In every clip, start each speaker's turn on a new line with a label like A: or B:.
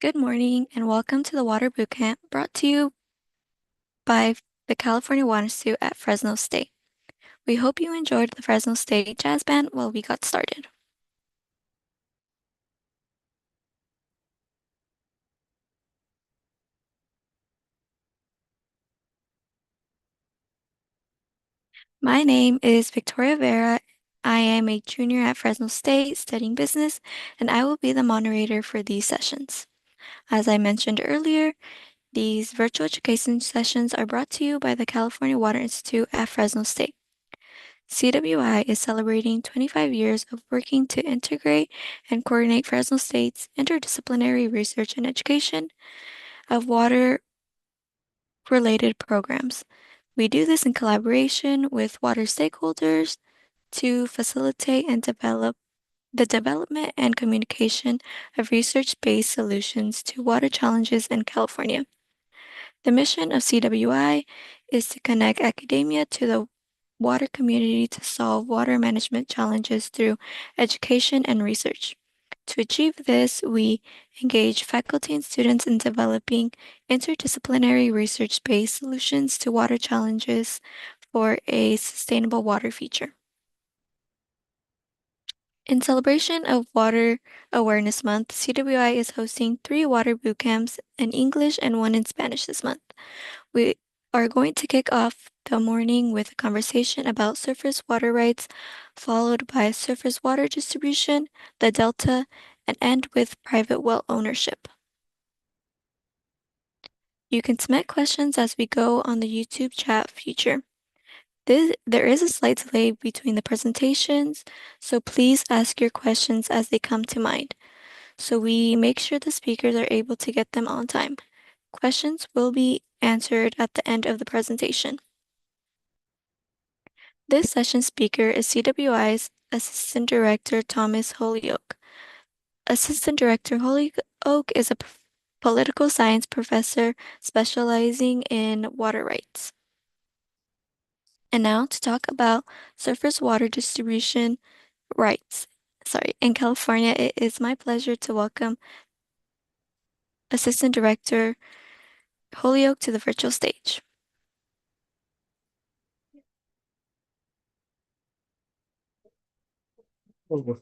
A: Good morning and welcome to the Water Bootcamp brought to you by the California Water Institute at Fresno State. We hope you enjoyed the Fresno State Jazz Band while we got started. My name is Victoria Vera. I am a junior at Fresno State studying business, and I will be the moderator for these sessions. As I mentioned earlier, these virtual education sessions are brought to you by the California Water Institute at Fresno State. CWI is celebrating 25 years of working to integrate and coordinate Fresno State's interdisciplinary research and education of water-related programs. We do this in collaboration with water stakeholders to facilitate and develop the development and communication of research-based solutions to water challenges in California. The mission of CWI is to connect academia to the water community to solve water management challenges through education and research. To achieve this, we engage faculty and students in developing interdisciplinary research-based solutions to water challenges for a sustainable water future. In celebration of Water Awareness Month, CWI is hosting 3 water boot camps in English and 1 in Spanish this month. We are going to kick off the morning with a conversation about surface water rights, followed by surface water distribution, the delta, and end with private well ownership. You can submit questions as we go on the YouTube chat feature. There is a slight delay between the presentations, so please ask your questions as they come to mind, so we make sure the speakers are able to get them on time. Questions will be answered at the end of the presentation. This session speaker is CWI's Assistant Director Thomas Holyoke. Assistant Director Holyoke is a political science professor specializing in water rights. And now to talk about surface water distribution rights. In California, it is my pleasure to welcome Assistant Director Holyoke to the virtual stage.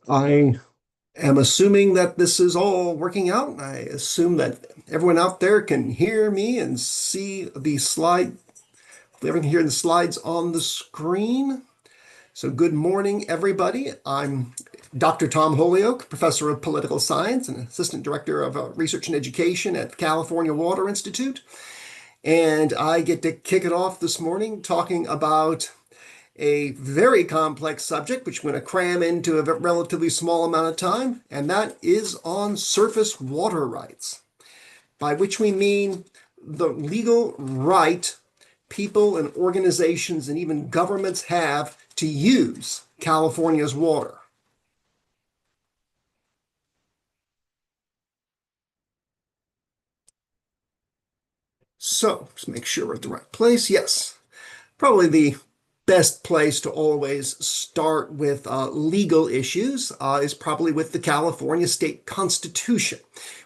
B: I am assuming that this is all working out. I assume that everyone out there can hear me and see the slide. Everyone can hear the slides on the screen. So good morning, everybody. I'm Dr. Tom Holyoke, Professor of Political Science and Assistant Director of Research and Education at California Water Institute. And I get to kick it off this morning talking about a very complex subject, which we're going to cram into a relatively small amount of time, and that is on surface water rights, by which we mean the legal right people and organizations and even governments have to use California's water. So, let's make sure we're at the right place. Yes, probably the best place to always start with legal issues is probably with the California State Constitution,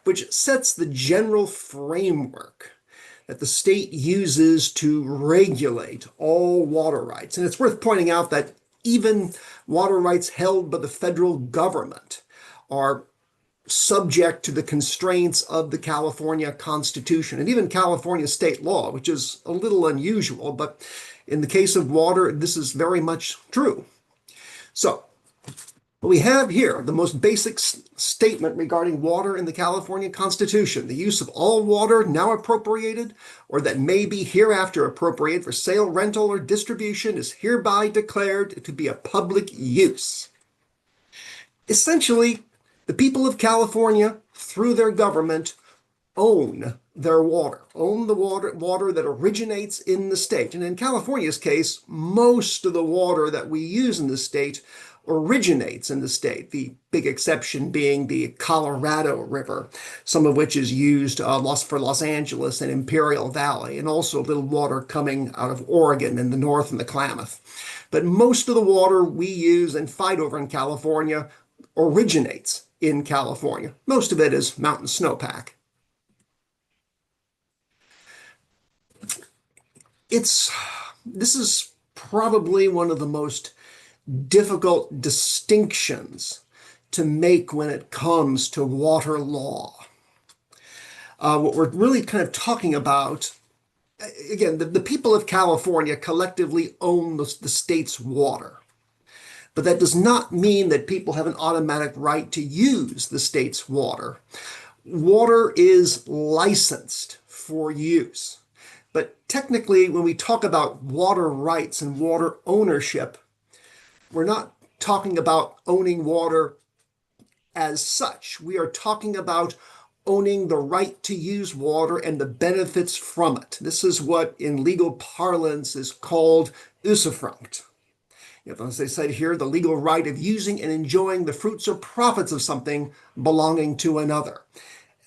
B: which sets the general framework that the state uses to regulate all water rights. And it's worth pointing out that even water rights held by the federal government are subject to the constraints of the California Constitution and even California state law, which is a little unusual, but in the case of water, this is very much true. So, what we have here, the most basic statement regarding water in the California Constitution: the use of all water now appropriated or that may be hereafter appropriated for sale, rental, or distribution is hereby declared to be a public use. Essentially, the people of California, through their government, own their water, own the water that originates in the state. And in California's case, most of the water that we use in the state originates in the state, the big exception being the Colorado River, some of which is used for Los Angeles and Imperial Valley, and also a little water coming out of Oregon in the north and the Klamath. But most of the water we use and fight over in California originates in California. Most of it is mountain snowpack. It's this is probably one of the most difficult distinctions to make when it comes to water law. What we're really kind of talking about, again, the people of California collectively own the state's water. But that does not mean that people have an automatic right to use the state's water. Water is licensed for use. But technically, when we talk about water rights and water ownership, we're not talking about owning water as such. We are talking about owning the right to use water and the benefits from it. This is what in legal parlance is called usufruct. As they said here, the legal right of using and enjoying the fruits or profits of something belonging to another.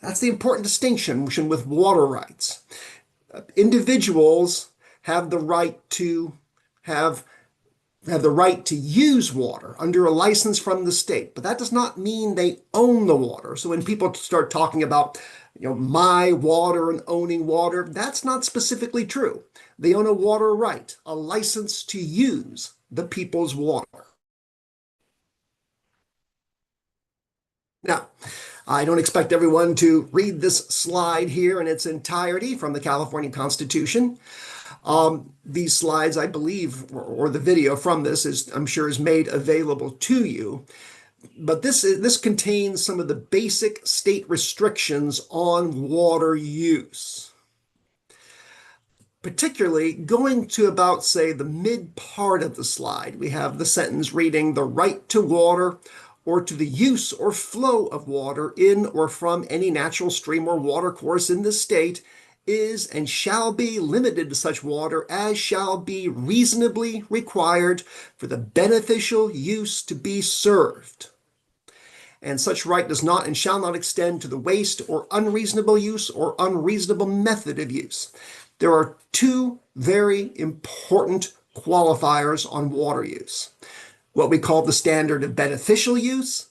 B: That's the important distinction with water rights. Individuals have the right to have the right to use water under a license from the state, but that does not mean they own the water. So when people start talking about, my water and owning water, that's not specifically true. They own a water right, a license to use the people's water. Now, I don't expect everyone to read this slide here in its entirety from the California Constitution. These slides, I believe, or the video from this is, I'm sure, is made available to you. But this contains some of the basic state restrictions on water use. Particularly going to about, say, the mid part of the slide, we have the sentence reading, "The right to water or to the use or flow of water in or from any natural stream or water course in the state is and shall be limited to such water as shall be reasonably required for the beneficial use to be served. And such right does not and shall not extend to the waste or unreasonable use or unreasonable method of use." There are two very important qualifiers on water use: what we call the standard of beneficial use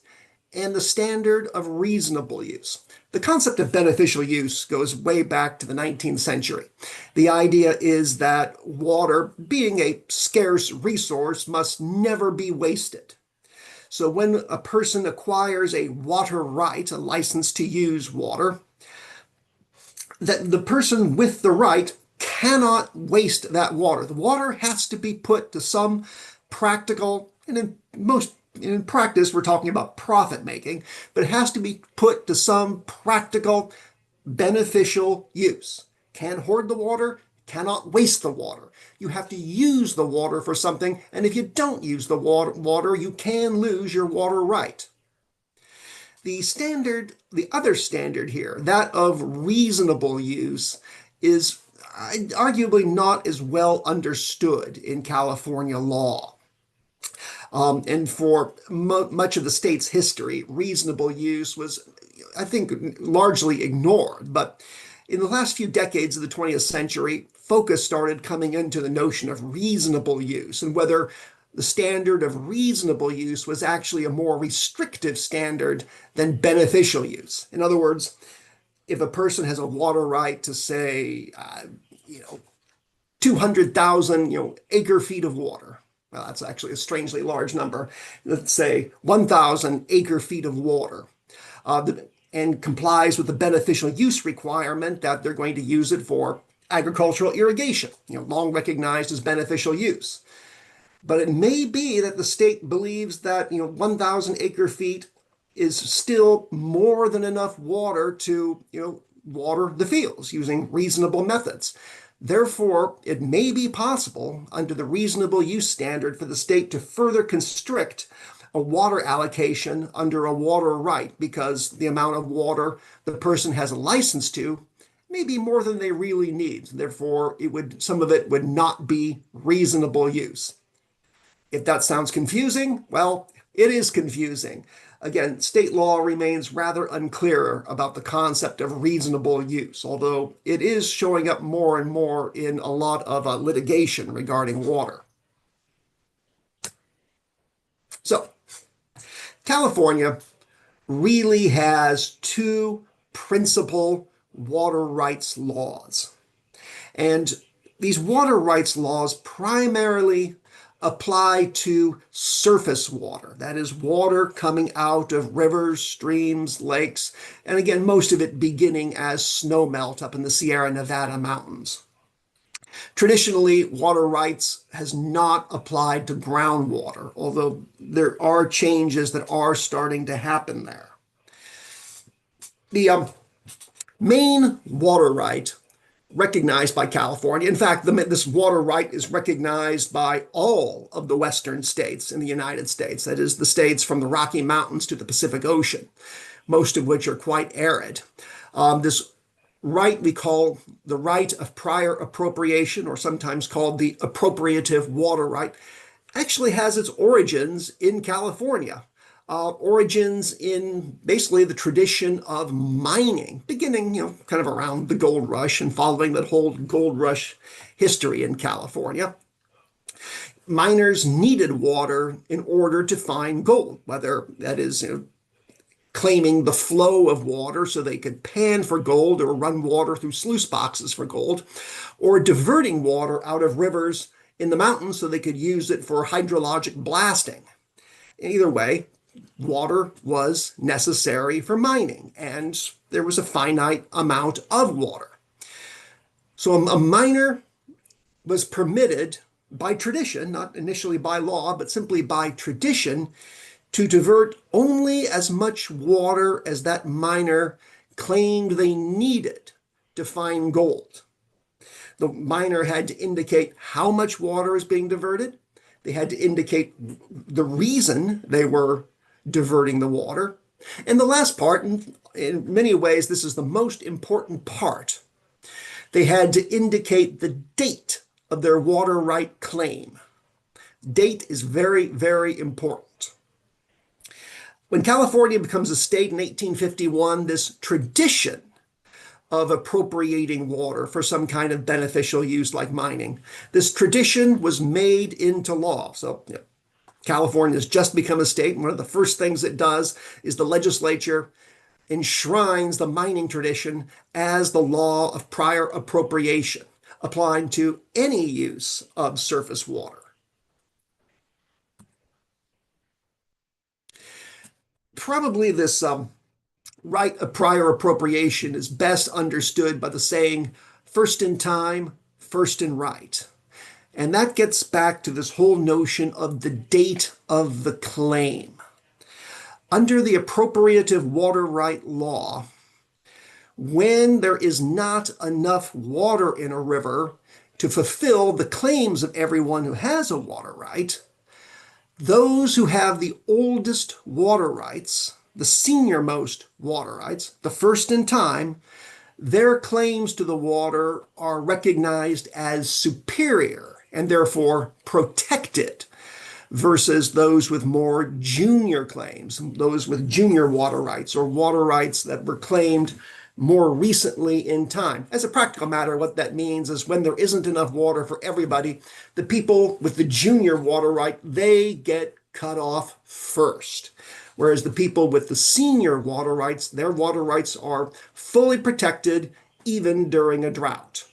B: and the standard of reasonable use. The concept of beneficial use goes way back to the 19th century. The idea is that water, being a scarce resource, must never be wasted. So when a person acquires a water right, a license to use water, that the person with the right cannot waste that water. The water has to be put to some practical, and in practice, we're talking about profit making, but it has to be put to some practical, beneficial use. Can't hoard the water, cannot waste the water. You have to use the water for something, and if you don't use the water, you can lose your water right. The other standard here, that of reasonable use, is arguably not as well understood in California law. And for much of the state's history, reasonable use was, I think, largely ignored. But in the last few decades of the 20th century, focus started coming into the notion of reasonable use and whether the standard of reasonable use was actually a more restrictive standard than beneficial use. In other words, if a person has a water right to, say, 200,000, acre feet of water, well, that's actually a strangely large number. Let's say 1,000 acre feet of water, and complies with the beneficial use requirement that they're going to use it for agricultural irrigation, long recognized as beneficial use. But it may be that the state believes that 1,000 acre feet is still more than enough water to water the fields using reasonable methods. Therefore, it may be possible under the reasonable use standard for the state to further constrict a water allocation under a water right because the amount of water the person has a license to may be more than they really need. Therefore, some of it would not be reasonable use. If that sounds confusing, well, it is confusing. Again, state law remains rather unclear about the concept of reasonable use, although it is showing up more and more in a lot of litigation regarding water. So, California really has two principal water rights laws. And These water rights laws primarily apply to surface water. That is water coming out of rivers, streams, lakes, and again, most of it beginning as snowmelt up in the Sierra Nevada mountains. Traditionally, water rights has not applied to groundwater, although there are changes that are starting to happen there. The main water right recognized by California. In fact, this water right is recognized by all of the western states in the United States. That is, the states from the Rocky Mountains to the Pacific Ocean, most of which are quite arid. This right we call the right of prior appropriation, or sometimes called the appropriative water right, actually has its origins in California. Origins in basically the tradition of mining, beginning, kind of around the gold rush and following that whole gold rush history in California. Miners needed water in order to find gold, whether that is, claiming the flow of water so they could pan for gold or run water through sluice boxes for gold, or diverting water out of rivers in the mountains so they could use it for hydrologic blasting. Either way, water was necessary for mining, and there was a finite amount of water. So a miner was permitted by tradition, not initially by law, but simply by tradition, to divert only as much water as that miner claimed they needed to find gold. The miner had to indicate how much water is being diverted. They had to indicate the reason they were diverting the water. And the last part, in many ways, this is the most important part. They had to indicate the date of their water right claim. Date is very, very important. When California becomes a state in 1851, this tradition of appropriating water for some kind of beneficial use like mining, this tradition was made into law. So, California has just become a state, and one of the first things it does is the legislature enshrines the mining tradition as the law of prior appropriation, applying to any use of surface water. Probably this right of prior appropriation is best understood by the saying, first in time, first in right. And that gets back to this whole notion of the date of the claim. Under the appropriative water right law, when there is not enough water in a river to fulfill the claims of everyone who has a water right, those who have the oldest water rights, the senior-most water rights, the first in time, their claims to the water are recognized as superior and therefore protected versus those with more junior claims, those with junior water rights or water rights that were claimed more recently in time. As a practical matter, what that means is when there isn't enough water for everybody, the people with the junior water right, they get cut off first. Whereas the people with the senior water rights, their water rights are fully protected even during a drought.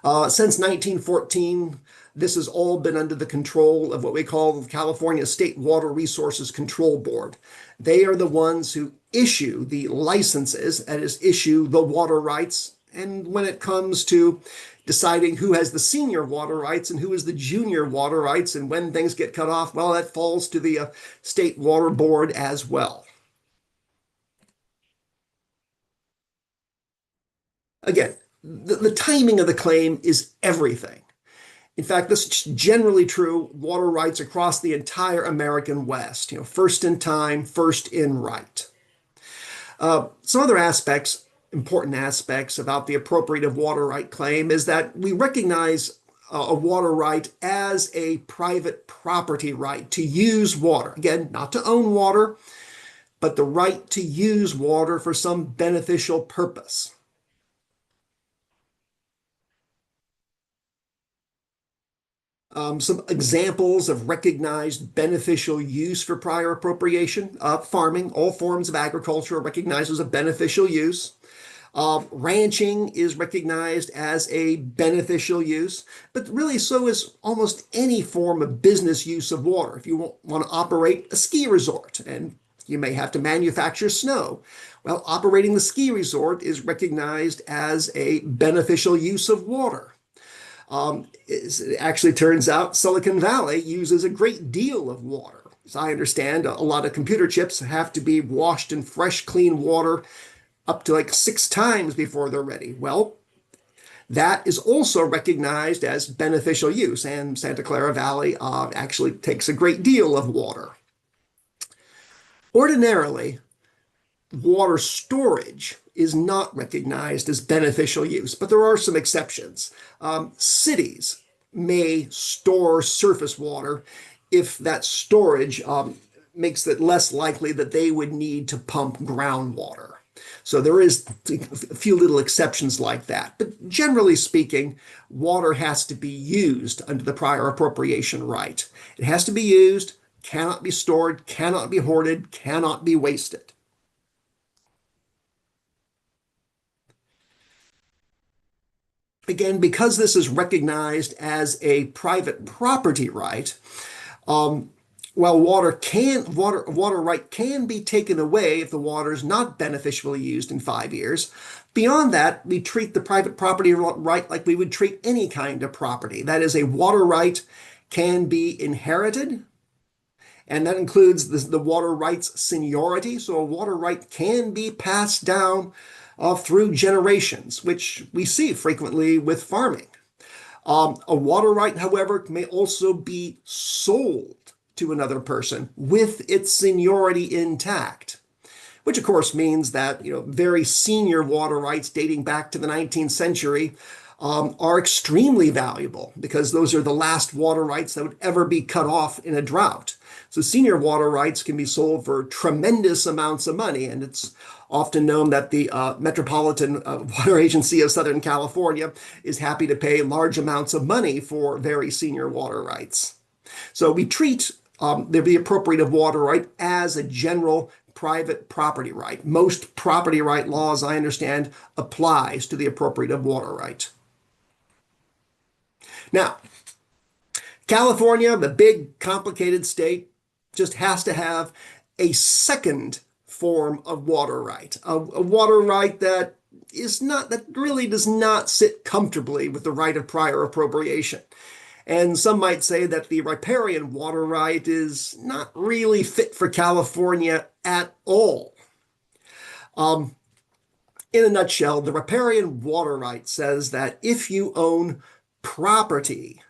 B: Since 1914, this has all been under the control of what we call the California State Water Resources Control Board. They are the ones who issue the licenses, that is, issue the water rights. And when it comes to deciding who has the senior water rights and who has the junior water rights and when things get cut off, well, that falls to the State Water Board as well. Again, the timing of the claim is everything. In fact, this is generally true water rights across the entire American West. First in time, first in right. Some other aspects, important aspects about the appropriative water right claim is that we recognize a water right as a private property right to use water. Again, not to own water, but the right to use water for some beneficial purpose. Some examples of recognized beneficial use for prior appropriation. Farming, all forms of agriculture are recognized as a beneficial use. Ranching is recognized as a beneficial use, but really so is almost any form of business use of water. If you want to operate a ski resort and you may have to manufacture snow, well, operating the ski resort is recognized as a beneficial use of water. It actually turns out Silicon Valley uses a great deal of water. As I understand, a lot of computer chips have to be washed in fresh, clean water up to like 6 times before they're ready. Well, that is also recognized as beneficial use, and Santa Clara Valley actually takes a great deal of water. Ordinarily, water storage is not recognized as beneficial use, but there are some exceptions. Cities may store surface water if that storage makes it less likely that they would need to pump groundwater. So there is a few little exceptions like that. But generally speaking, water has to be used under the prior appropriation right. It has to be used, cannot be stored, cannot be hoarded, cannot be wasted. Again, because this is recognized as a private property right, while water right can be taken away if the water is not beneficially used in 5 years. Beyond that, we treat the private property right like we would treat any kind of property. That is, a water right can be inherited, and that includes the water rights seniority. So a water right can be passed down through generations, which we see frequently with farming. A water right, however, may also be sold to another person with its seniority intact, which of course means that very senior water rights dating back to the 19th century are extremely valuable because those are the last water rights that would ever be cut off in a drought. So senior water rights can be sold for tremendous amounts of money, and it's often known that the Metropolitan Water Agency of Southern California is happy to pay large amounts of money for very senior water rights. So we treat the appropriative water right as a general private property right. Most property right laws, I understand, applies to the appropriative water right. Now, California, the big complicated state, just has to have a second form of water right, a water right that really does not sit comfortably with the right of prior appropriation. And some might say that the riparian water right is not really fit for California at all. In a nutshell, the riparian water right says that if you own property,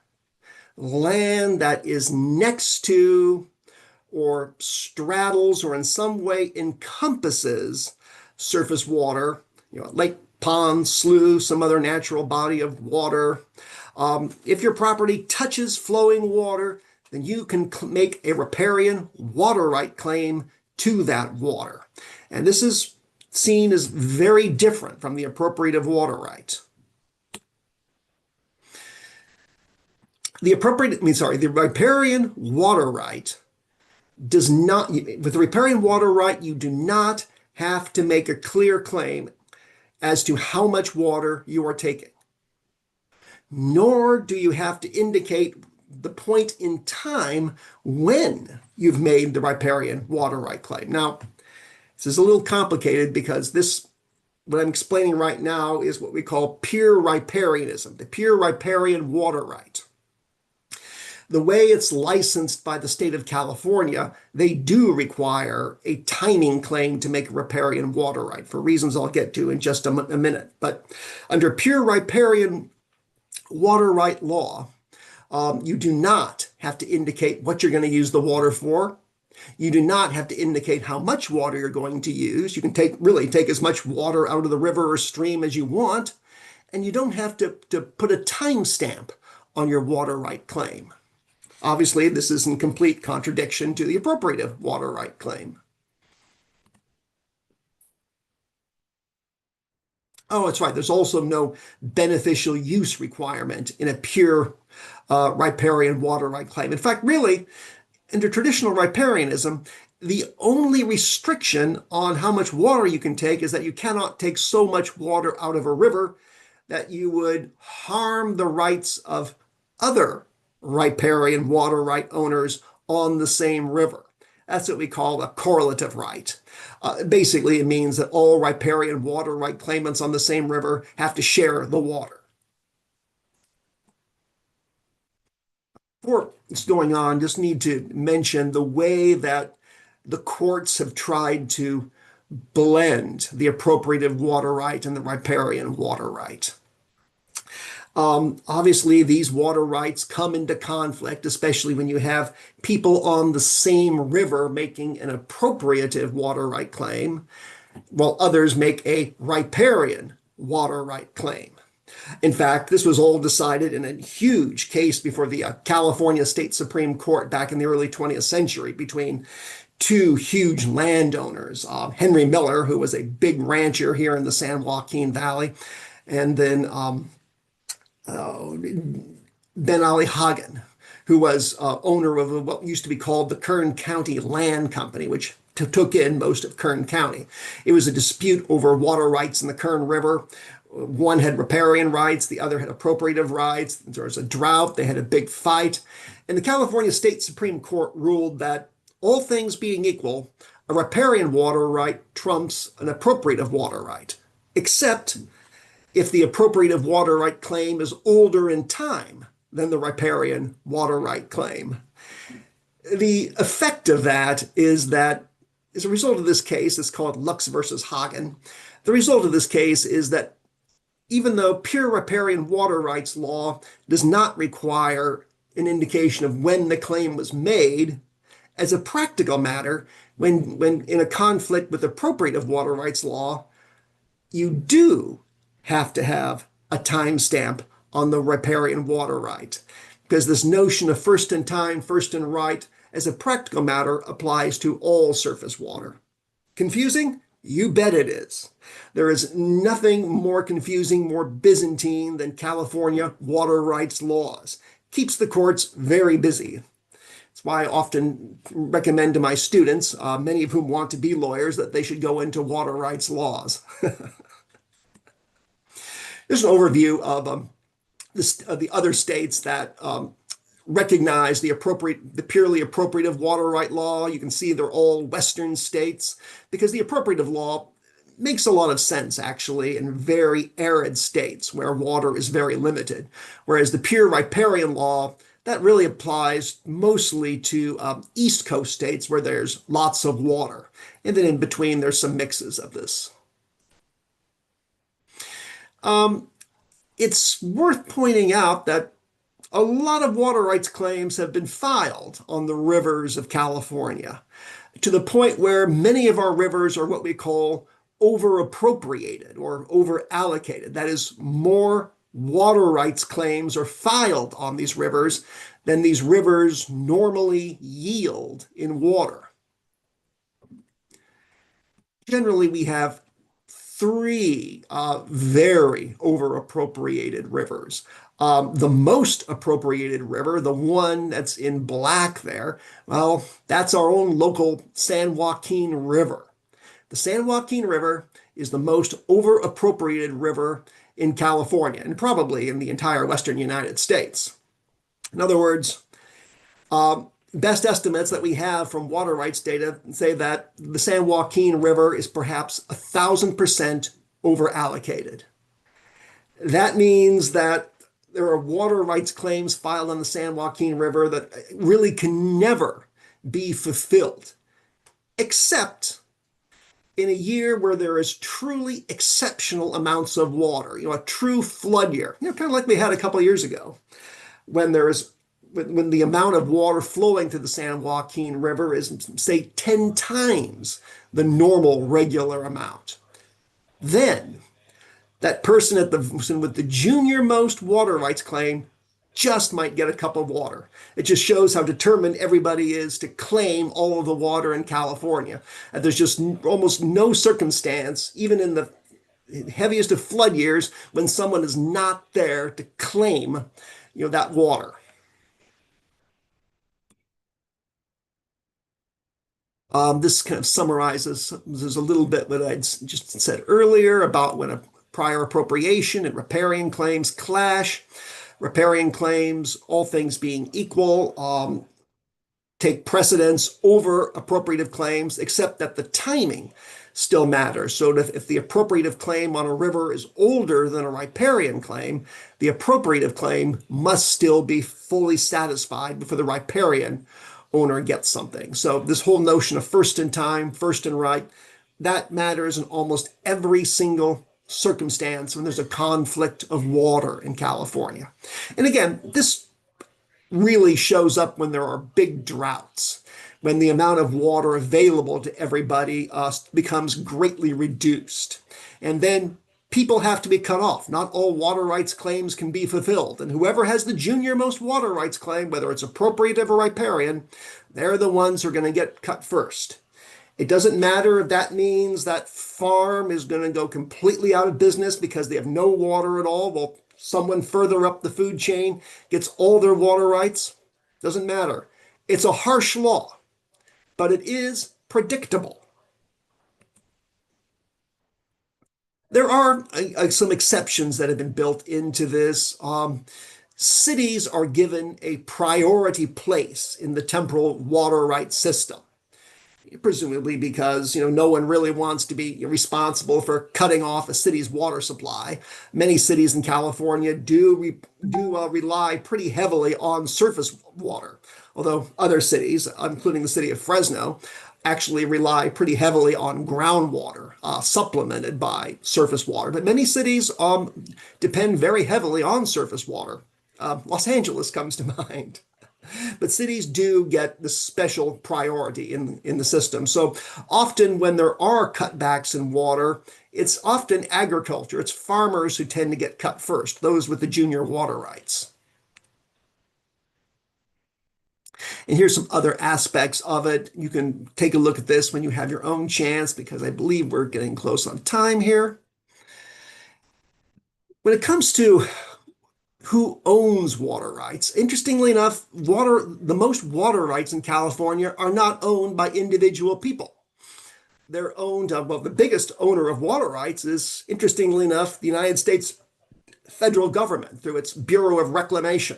B: land that is next to or straddles or in some way encompasses surface water, lake, pond, slough, some other natural body of water. If your property touches flowing water, then you can make a riparian water right claim to that water. And this is seen as very different from the appropriative water right. The riparian water right does not, with the riparian water right, you do not have to make a clear claim as to how much water you are taking, nor do you have to indicate the point in time when you've made the riparian water right claim. Now, this is a little complicated because what I'm explaining right now is what we call pure riparianism, the pure riparian water right. The way it's licensed by the state of California, they do require a timing claim to make a riparian water right for reasons I'll get to in just a minute. But under pure riparian water right law, you do not have to indicate what you're going to use the water for. You do not have to indicate how much water you're going to use. You can really take as much water out of the river or stream as you want, and you don't have to put a timestamp on your water right claim. Obviously, this is in complete contradiction to the appropriative water right claim. Oh, that's right. There's also no beneficial use requirement in a pure riparian water right claim. In fact, really, under traditional riparianism, The only restriction on how much water you can take is that you cannot take so much water out of a river that you would harm the rights of other riparian water right owners on the same river. That's what we call a correlative right. Basically, it means that all riparian water right claimants on the same river have to share the water. Before it's going on, just need to mention the way that the courts have tried to blend the appropriative water right and the riparian water right. Obviously, these water rights come into conflict, especially when you have people on the same river making an appropriative water right claim, while others make a riparian water right claim. In fact, this was all decided in a huge case before the California State Supreme Court back in the early 20th century between two huge landowners, Henry Miller, who was a big rancher here in the San Joaquin Valley, and then Ben Ali Hagen, who was owner of what used to be called the Kern County Land Company, which took in most of Kern County. It was a dispute over water rights in the Kern River. One had riparian rights, the other had appropriative rights. There was a drought, they had a big fight. And the California State Supreme Court ruled that all things being equal, a riparian water right trumps an appropriative water right, except if the appropriative water right claim is older in time than the riparian water right claim. The effect of that is that, as a result of this case, it's called Lux versus Hagen. The result of this case is that even though pure riparian water rights law does not require an indication of when the claim was made, as a practical matter, when in a conflict with appropriative water rights law, you do have to have a timestamp on the riparian water right, because this notion of first in time, first in right, as a practical matter, applies to all surface water. Confusing? You bet it is. There is nothing more confusing, more Byzantine than California water rights laws. Keeps the courts very busy. That's why I often recommend to my students, many of whom want to be lawyers, that they should go into water rights laws. There's an overview of the other states that recognize the purely appropriative water right law. You can see they're all Western states because the appropriative law makes a lot of sense actually in very arid states where water is very limited, whereas the pure riparian law that really applies mostly to East Coast states where there's lots of water, and then in between there's some mixes of this. It's worth pointing out that a lot of water rights claims have been filed on the rivers of California, to the point where many of our rivers are what we call over-appropriated or over-allocated. That is, more water rights claims are filed on these rivers than these rivers normally yield in water. Generally, we have three very over-appropriated rivers. The most appropriated river, the one that's in black there, well, that's our own local San Joaquin River. The San Joaquin River is the most over-appropriated river in California and probably in the entire Western United States. In other words, best estimates that we have from water rights data say that the San Joaquin River is perhaps 1,000% over-allocated. That means that there are water rights claims filed on the San Joaquin River that really can never be fulfilled, except in a year where there is truly exceptional amounts of water, a true flood year, kind of like we had a couple of years ago, when the amount of water flowing to the San Joaquin River is, say, 10 times the normal regular amount. Then that person with the junior most water rights claim just might get a cup of water. It just shows how determined everybody is to claim all of the water in California. And there's just almost no circumstance, even in the heaviest of flood years, when someone is not there to claim, that water. This kind of summarizes, there's a little bit what I'd just said earlier about when a prior appropriation and riparian claims clash. Riparian claims, all things being equal, take precedence over appropriative claims, except that the timing still matters. So if the appropriative claim on a river is older than a riparian claim, the appropriative claim must still be fully satisfied before the riparian owner gets something. So this whole notion of first in time, first in right, that matters in almost every single circumstance when there's a conflict of water in California. And again, this really shows up when there are big droughts, when the amount of water available to everybody becomes greatly reduced. And then people have to be cut off. Not all water rights claims can be fulfilled. And whoever has the junior most water rights claim, whether it's appropriative or riparian, they're the ones who are going to get cut first. It doesn't matter if that means that farm is going to go completely out of business because they have no water at all. Well, someone further up the food chain gets all their water rights. Doesn't matter. It's a harsh law, but it is predictable. There are some exceptions that have been built into this. Cities are given a priority place in the temporal water rights system, presumably because no one really wants to be responsible for cutting off a city's water supply. Many cities in California do rely pretty heavily on surface water, although other cities, including the city of Fresno, actually rely pretty heavily on groundwater, supplemented by surface water. But many cities depend very heavily on surface water. Los Angeles comes to mind. But cities do get the special priority in the system. So often when there are cutbacks in water, it's often agriculture. It's farmers who tend to get cut first, those with the junior water rights. And here's some other aspects of it. You can take a look at this when you have your own chance, because I believe we're getting close on time here. When it comes to who owns water rights, interestingly enough, the most water rights in California are not owned by individual people. They're owned, well, the biggest owner of water rights is, interestingly enough, the United States federal government through its Bureau of Reclamation.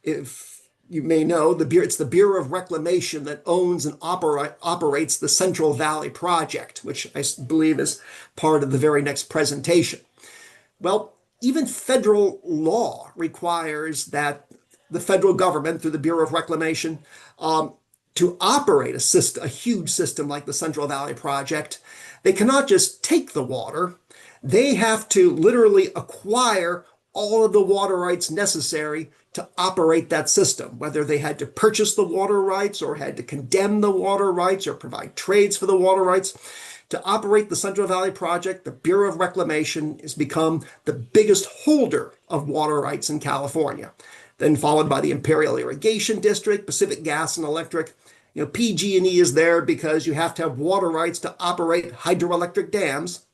B: If you may know, it's the Bureau of Reclamation that owns and operates the Central Valley Project, which I believe is part of the very next presentation. Well, even federal law requires that the federal government, through the Bureau of Reclamation, to operate a huge system like the Central Valley Project, they cannot just take the water. They have to literally acquire all of the water rights necessary to operate that system, whether they had to purchase the water rights or had to condemn the water rights or provide trades for the water rights. To operate the Central Valley Project, the Bureau of Reclamation has become the biggest holder of water rights in California, then followed by the Imperial Irrigation District, Pacific Gas and Electric. PG&E is there because you have to have water rights to operate hydroelectric dams.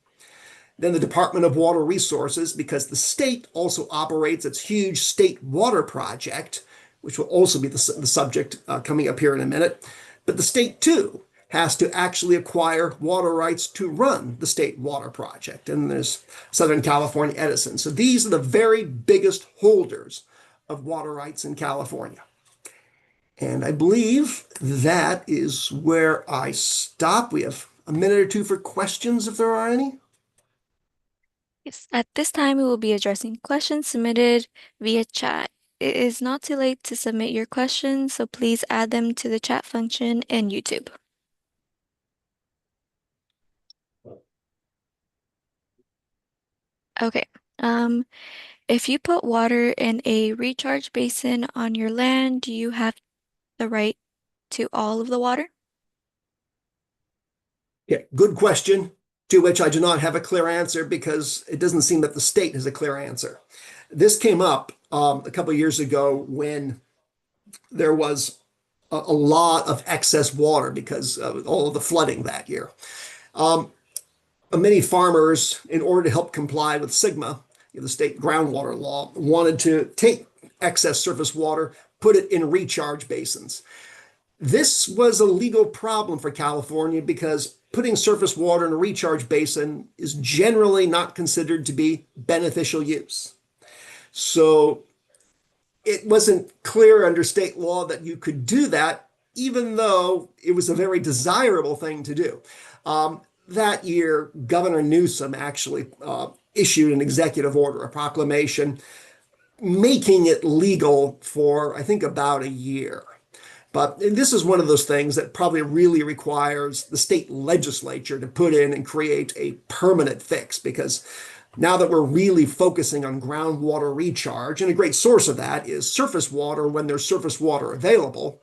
B: Then the Department of Water Resources, because the state also operates its huge state water project, which will also be the subject coming up here in a minute. But the state, too, has to actually acquire water rights to run the state water project. And there's Southern California Edison. So these are the very biggest holders of water rights in California. And I believe that is where I stop. We have a minute or two for questions if there are any.
A: Yes, at this time, we will be addressing questions submitted via chat. It is not too late to submit your questions, so please add them to the chat function in YouTube. Okay. If you put water in a recharge basin on your land, do you have the right to all of the water?
B: Yeah, good question, to which I do not have a clear answer because it doesn't seem that the state has a clear answer. This came up a couple of years ago when there was a lot of excess water because of all of the flooding that year. Many farmers, in order to help comply with SGMA, the state groundwater law, wanted to take excess surface water, put it in recharge basins. This was a legal problem for California because putting surface water in a recharge basin is generally not considered to be beneficial use. So it wasn't clear under state law that you could do that, even though it was a very desirable thing to do. That year, Governor Newsom actually issued an executive order, a proclamation, making it legal for, I think, about a year. But this is one of those things that probably really requires the state legislature to put in and create a permanent fix because now that we're really focusing on groundwater recharge, and a great source of that is surface water when there's surface water available,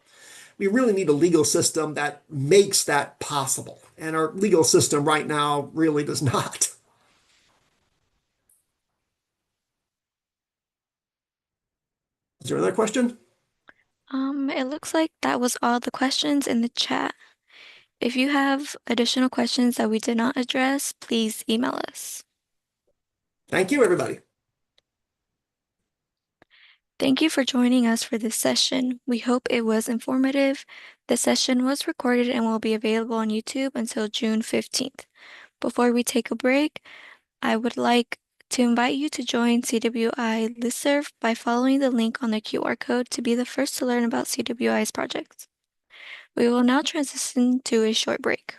B: we really need a legal system that makes that possible. And our legal system right now really does not. Is there another question?
A: It looks like that was all the questions in the chat. If you have additional questions that we did not address, please email us.
B: Thank you, everybody.
A: Thank you for joining us for this session. We hope it was informative. The session was recorded and will be available on YouTube until June 15th. Before we take a break, I would like to invite you to join CWI Listserv by following the link on the QR code to be the first to learn about CWI's projects. We will now transition to a short break.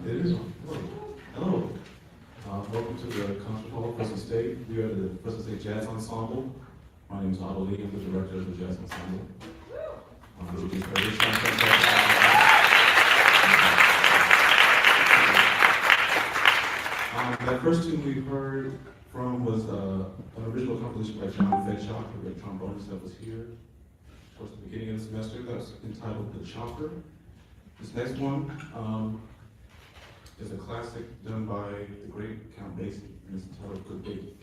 C: It is on. Hello. Welcome to the concert hall, Fresno State. We are the Fresno State Jazz Ensemble. My name is Otto Lee. I'm the director of the Jazz Ensemble. That first tune we heard from was an original composition by John Fedshock, the great trombonist that was here towards the beginning of the semester. That's entitled The Chopper. This next one is a classic done by the great Count Basie, and it's entitled Good Baby.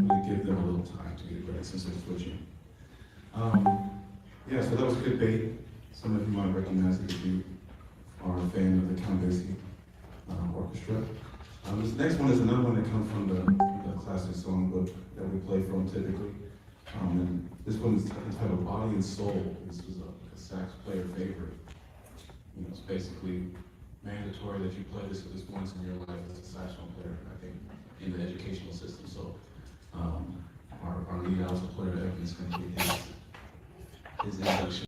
C: wanted to give them a little time to get ready since they're switching. Yeah, so that was good bait. Some of you might recognize it if you are a fan of the Count Basie orchestra. This next one is another one that comes from the classic songbook that we play from typically. And this one is entitled Body and Soul. This was a sax player favorite. You know, it's basically mandatory that you play this at least once in your life as a saxophone player, I think, in the educational system. So our lead alto player, Evan, is going to get his introduction.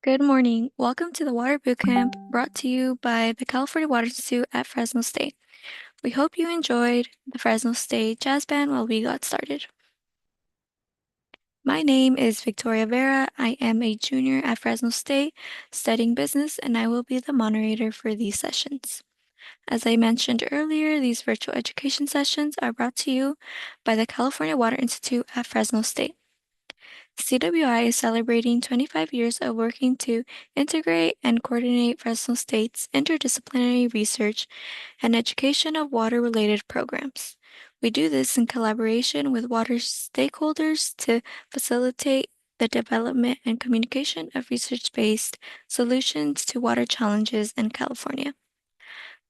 A: Good morning. Welcome to the Water Bootcamp brought to you by the California Water Institute at Fresno State. We hope you enjoyed the Fresno State Jazz Band while we got started. My name is Victoria Vera. I am a junior at Fresno State studying business, and I will be the moderator for these sessions. As I mentioned earlier, these virtual education sessions are brought to you by the California Water Institute at Fresno State. CWI is celebrating 25 years of working to integrate and coordinate Fresno State's interdisciplinary research and education of water-related programs. We do this in collaboration with water stakeholders to facilitate the development and communication of research-based solutions to water challenges in California.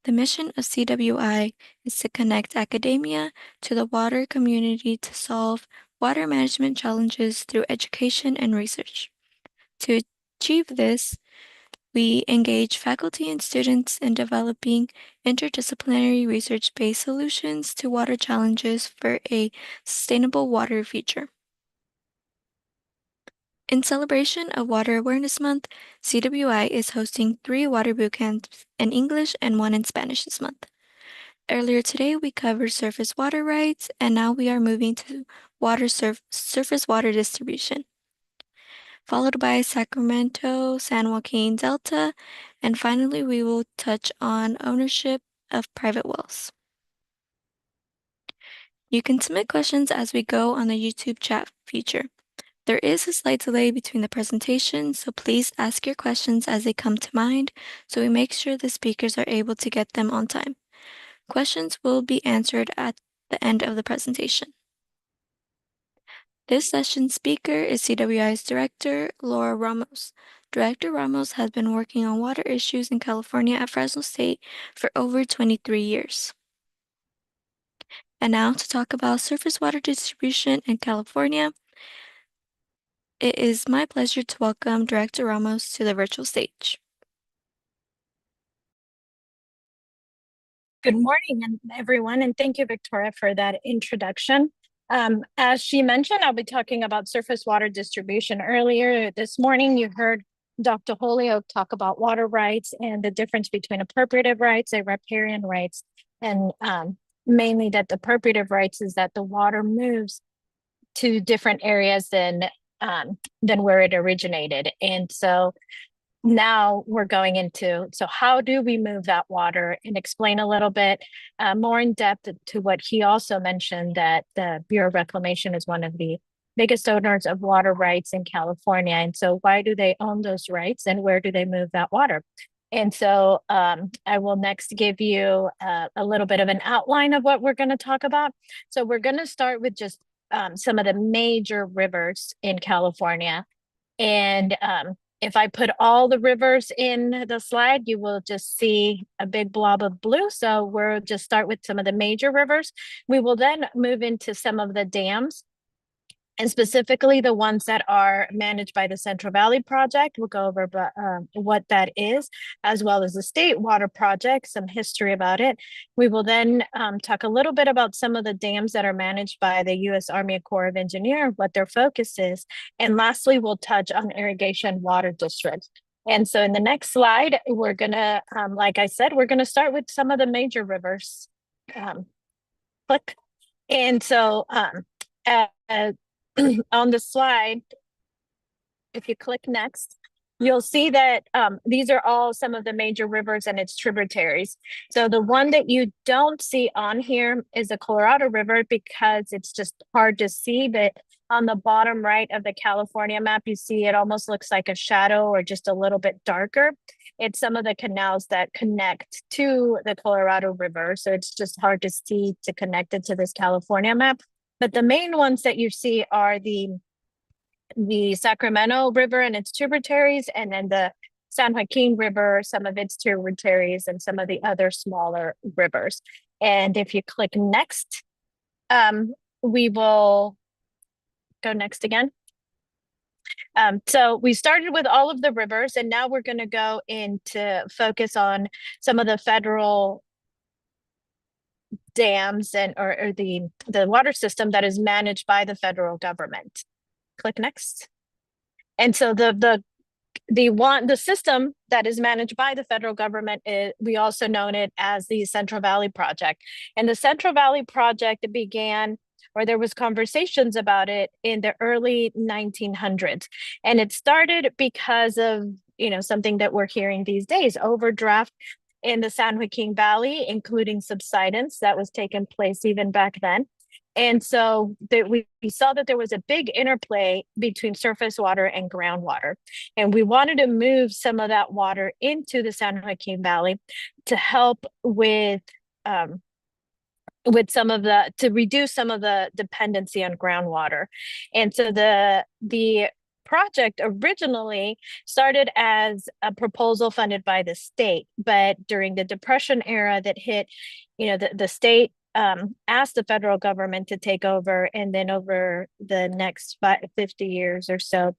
A: The mission of CWI is to connect academia to the water community to solve water management challenges through education and research. To achieve this, we engage faculty and students in developing interdisciplinary research-based solutions to water challenges for a sustainable water future. In celebration of Water Awareness Month, CWI is hosting 3 water bootcamps in English and 1 in Spanish this month. Earlier today, we covered surface water rights, and now we are moving to surface water distribution, followed by Sacramento, San Joaquin Delta, and finally we will touch on ownership of private wells. You can submit questions as we go on the YouTube chat feature. There is a slight delay between the presentations, so please ask your questions as they come to mind so we make sure the speakers are able to get them on time. Questions will be answered at the end of the presentation. This session's speaker is CWI's Director, Laura Ramos. Director Ramos has been working on water issues in California at Fresno State for over 23 years. And now to talk about surface water distribution in California, it is my pleasure to welcome Director Ramos to the virtual stage.
D: Good morning, everyone, and thank you, Victoria, for that introduction. As she mentioned, I'll be talking about surface water distribution. Earlier this morning, you heard Dr. Holyoke talk about water rights and the difference between appropriative rights and riparian rights, and mainly that the appropriative rights is that the water moves to different areas than where it originated. And so now we're going into, so how do we move that water, and explain a little bit more in depth to what he also mentioned, that the Bureau of Reclamation is one of the biggest owners of water rights in California. And so why do they own those rights, and where do they move that water? And so I will next give you a little bit of an outline of what we're going to talk about. So we're going to start with just some of the major rivers in California. And if I put all the rivers in the slide, you will just see a big blob of blue. So we'll just start with some of the major rivers. We will then move into some of the dams and specifically the ones that are managed by the Central Valley Project. We'll go over what that is, as well as the State Water Project, some history about it. We will then talk a little bit about some of the dams that are managed by the U.S. Army Corps of Engineers, what their focus is. And lastly, we'll touch on irrigation water districts. And so in the next slide, we're gonna, like I said, we're gonna start with some of the major rivers. Click. And so on the slide, if you click next, you'll see that these are all some of the major rivers and its tributaries. So the one that you don't see on here is the Colorado River because it's just hard to see, but on the bottom right of the California map, you see it almost looks like a shadow or just a little bit darker. It's some of the canals that connect to the Colorado River. So it's just hard to see to connect it to this California map. But the main ones that you see are the Sacramento River and its tributaries, and then the San Joaquin River, some of its tributaries, and some of the other smaller rivers. And if you click next, we will go next again. So we started with all of the rivers, and now we're going to go into focus on some of the federal dams and or the water system that is managed by the federal government. Click next. And so the system that is managed by the federal government we also know it as the Central Valley Project. And the Central Valley Project began, or there was conversations about it in the early 1900s. And it started because of, something that we're hearing these days, overdraft in the San Joaquin Valley, including subsidence that was taking place even back then. And so we saw that there was a big interplay between surface water and groundwater. And we wanted to move some of that water into the San Joaquin Valley to help with to reduce some of the dependency on groundwater. And so the project originally started as a proposal funded by the state, but during the Depression era that hit, the state asked the federal government to take over, and then over the next 50 years or so,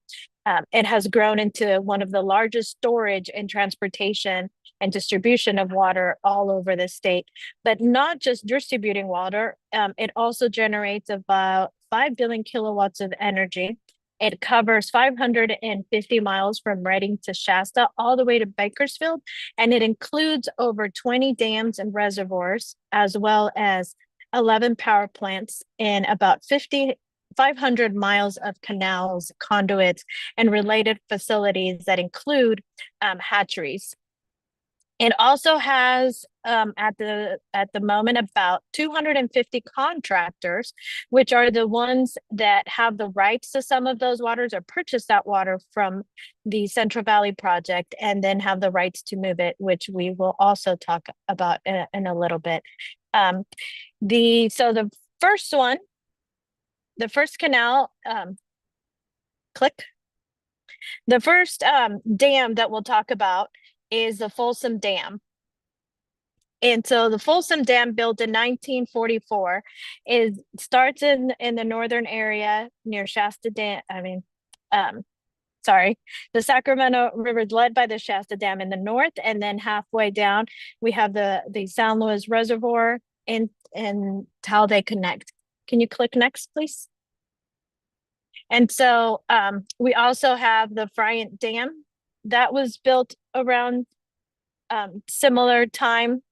D: it has grown into one of the largest storage and transportation and distribution of water all over the state. But not just distributing water, it also generates about 5 billion kilowatts of energy. It covers 550 miles from Redding to Shasta, all the way to Bakersfield, and it includes over 20 dams and reservoirs, as well as 11 power plants and about 500 miles of canals, conduits, and related facilities that include hatcheries. It also has at the moment about 250 contractors, which are the ones that have the rights to some of those waters or purchase that water from the Central Valley Project and then have the rights to move it, which we will also talk about in a little bit. The first one, the first canal, click. The first dam that we'll talk about is the Folsom Dam. And so the Folsom Dam, built in 1944, starts in the northern area near Shasta Dam. The Sacramento River is led by the Shasta Dam in the north, and then halfway down we have the San Luis Reservoir and how they connect. Can you click next, please? And so we also have the Bryant Dam that was built around similar time.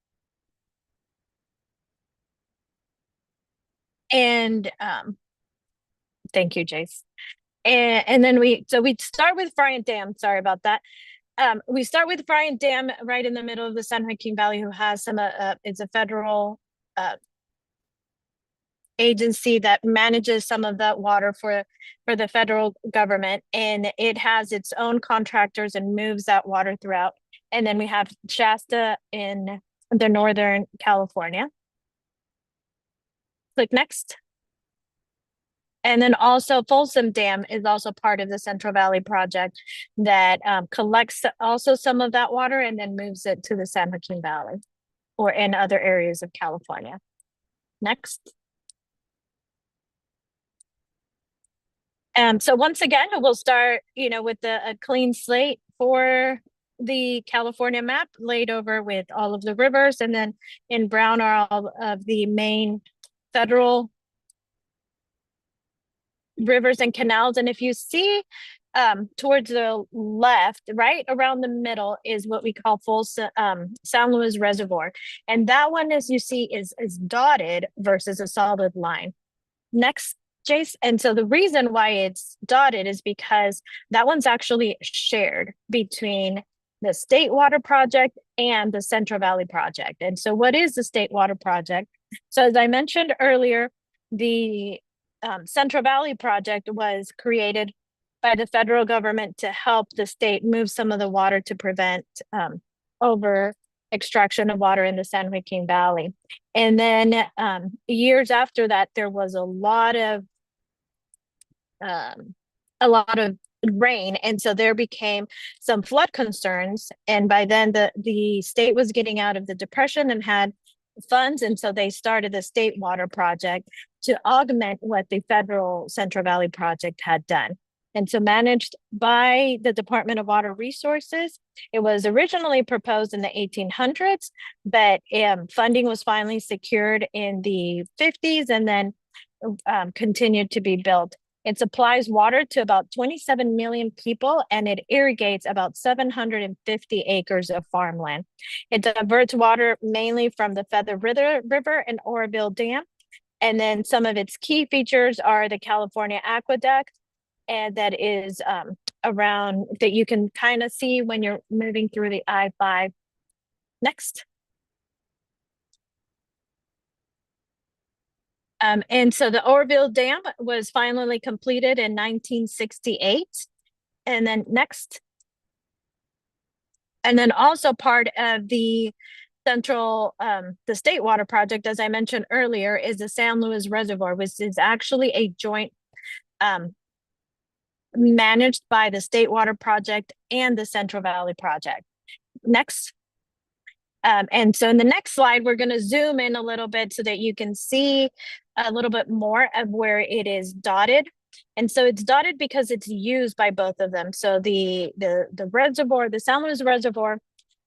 D: And thank you, Jace. And then we start with Bryant Dam. Sorry about that. We start with Bryant Dam right in the middle of the San Joaquin Valley, who has it's a federal agency that manages some of that water for the federal government, and it has its own contractors and moves that water throughout. And then we have Shasta in the Northern California. Click next. And then also Folsom Dam is also part of the Central Valley Project that collects also some of that water and then moves it to the San Joaquin Valley or in other areas of California. Next. So once again, we'll start, with a clean slate for the California map laid over with all of the rivers, and then in brown are all of the main federal rivers and canals. And if you see towards the left, right around the middle is what we call San Luis Reservoir. And that one, as you see, is dotted versus a solid line. Next, Jace. And so the reason why it's dotted is because that one's actually shared between the State Water Project and the Central Valley Project. And so what is the State Water Project? So as I mentioned earlier, the Central Valley Project was created by the federal government to help the state move some of the water to prevent over extraction of water in the San Joaquin Valley. And then years after that, there was a lot of rain, and so there became some flood concerns. And by then, the state was getting out of the depression and had funds, and so they started the State Water Project to augment what the federal Central Valley Project had done. And so managed by the Department of Water Resources. It was originally proposed in the 1800s, but funding was finally secured in the 50s and then continued to be built. It supplies water to about 27 million people, and it irrigates about 750 acres of farmland. It diverts water mainly from the Feather River and Oroville Dam. And then some of its key features are the California Aqueduct, and that is around, that you can kind of see when you're moving through the I-5. Next. And so the Oroville Dam was finally completed in 1968. And then next. And then also part of the the State Water Project, as I mentioned earlier, is the San Luis Reservoir, which is actually a joint managed by the State Water Project and the Central Valley Project. Next. And so in the next slide, we're going to zoom in a little bit so that you can see a little bit more of where it is dotted. And so it's dotted because it's used by both of them. So the reservoir, the San Luis Reservoir,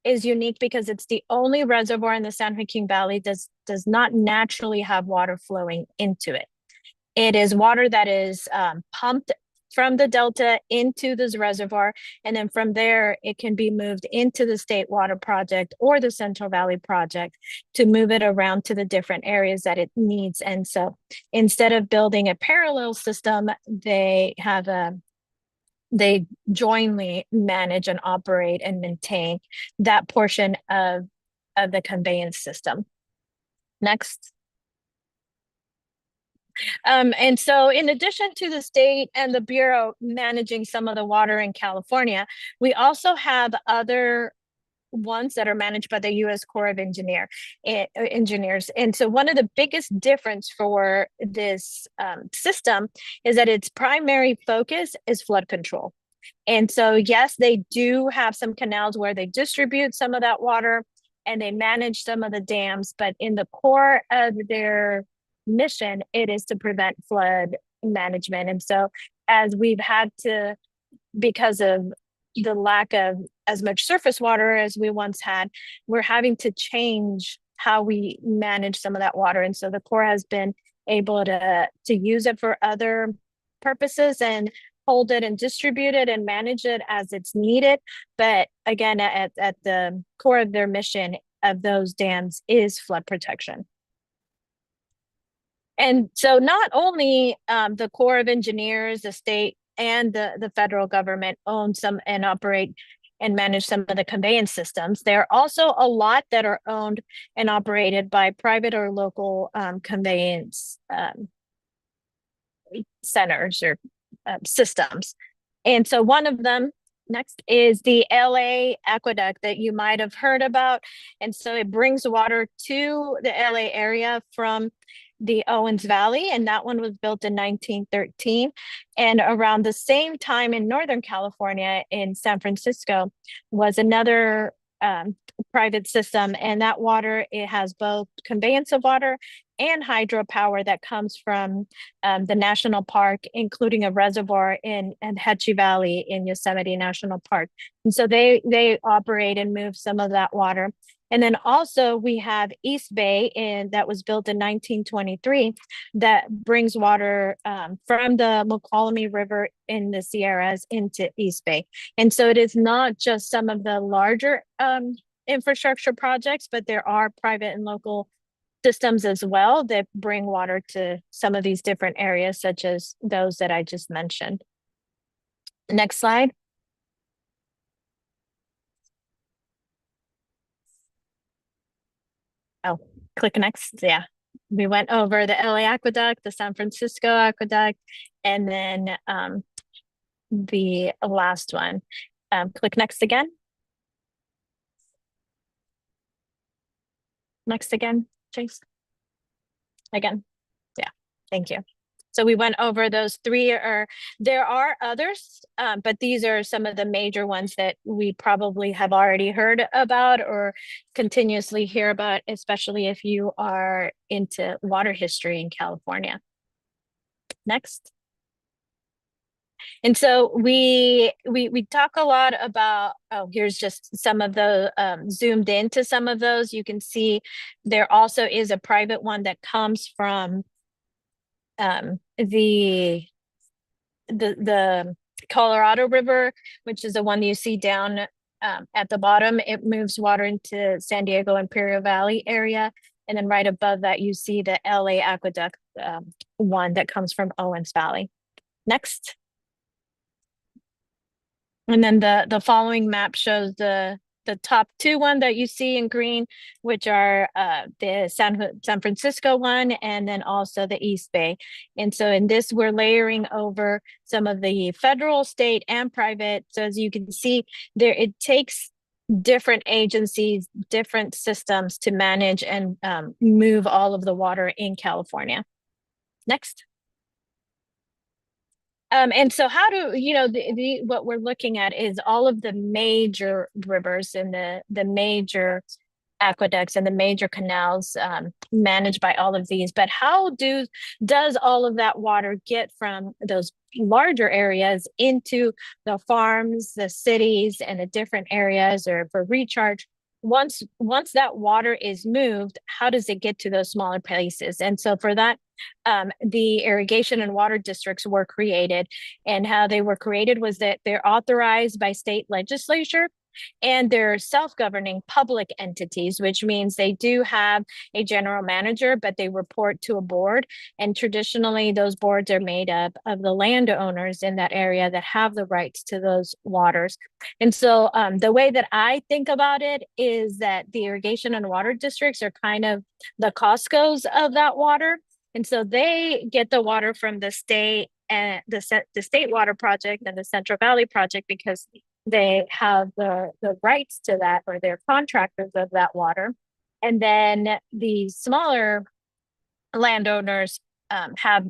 D: is unique because it's the only reservoir in the San Joaquin Valley does not naturally have water flowing into it. It is water that is pumped from the delta into this reservoir, and then from there it can be moved into the State Water Project or the Central Valley Project to move it around to the different areas that it needs. And so instead of building a parallel system, they jointly manage and operate and maintain that portion of the conveyance system. Next. And so in addition to the state and the Bureau managing some of the water in California, we also have other ones that are managed by the U.S. Corps of Engineers. And so one of the biggest difference for this system is that its primary focus is flood control. And so, yes, they do have some canals where they distribute some of that water and they manage some of the dams, but in the core of their mission, it is to prevent flood management. And so as we've had to, because of the lack of as much surface water as we once had, we're having to change how we manage some of that water. And so the Corps has been able to use it for other purposes and hold it and distribute it and manage it as it's needed. But again, at the core of their mission of those dams is flood protection. And so not only the Corps of Engineers, the state and the federal government own some and operate and manage some of the conveyance systems, there are also a lot that are owned and operated by private or local conveyance centers or systems. And so one of them next is the LA Aqueduct that you might have heard about. And so it brings water to the LA area from the Owens Valley, and that one was built in 1913. And around the same time in Northern California, in San Francisco, was another private system, and that water, it has both conveyance of water and hydropower that comes from the national park, including a reservoir in Hetchy Valley in Yosemite National Park. And so they operate and move some of that water. And then also we have East Bay that was built in 1923 that brings water from the Mokelumne River in the Sierras into East Bay. And so it is not just some of the larger infrastructure projects, but there are private and local systems as well that bring water to some of these different areas, such as those that I just mentioned. Next slide. Oh, click next. Yeah. We went over the LA Aqueduct, the San Francisco Aqueduct, and then the last one. Click next again. Next again, Chase. Again. Yeah, thank you. So we went over those three, or there are others, but these are some of the major ones that we probably have already heard about or continuously hear about, especially if you are into water history in California. Next. And so we talk a lot about, oh, here's just some of the zoomed into some of those. You can see there also is a private one that comes from the Colorado River, which is the one you see down at the bottom. It moves water into San Diego Imperial Valley area. And then right above that, you see the LA Aqueduct one that comes from Owens Valley. Next. And then the following map shows the top two one that you see in green, which are the San Francisco one, and then also the East Bay. And so in this, we're layering over some of the federal, state, and private. So as you can see there, it takes different agencies, different systems to manage and move all of the water in California. Next. And so how do, you know, what we're looking at is all of the major rivers and the major aqueducts and the major canals managed by all of these. But how does all of that water get from those larger areas into the farms, the cities, and the different areas or for recharge? Once that water is moved, how does it get to those smaller places? And so for that, the irrigation and water districts were created, and how they were created was that they're authorized by state legislature and they're self-governing public entities, which means they do have a general manager, but they report to a board. And traditionally, those boards are made up of the landowners in that area that have the rights to those waters. And so the way that I think about it is that the irrigation and water districts are kind of the Costco's of that water. And so they get the water from the state and the state water project and the Central Valley project because they have the rights to that, or they're contractors of that water. And then the smaller landowners have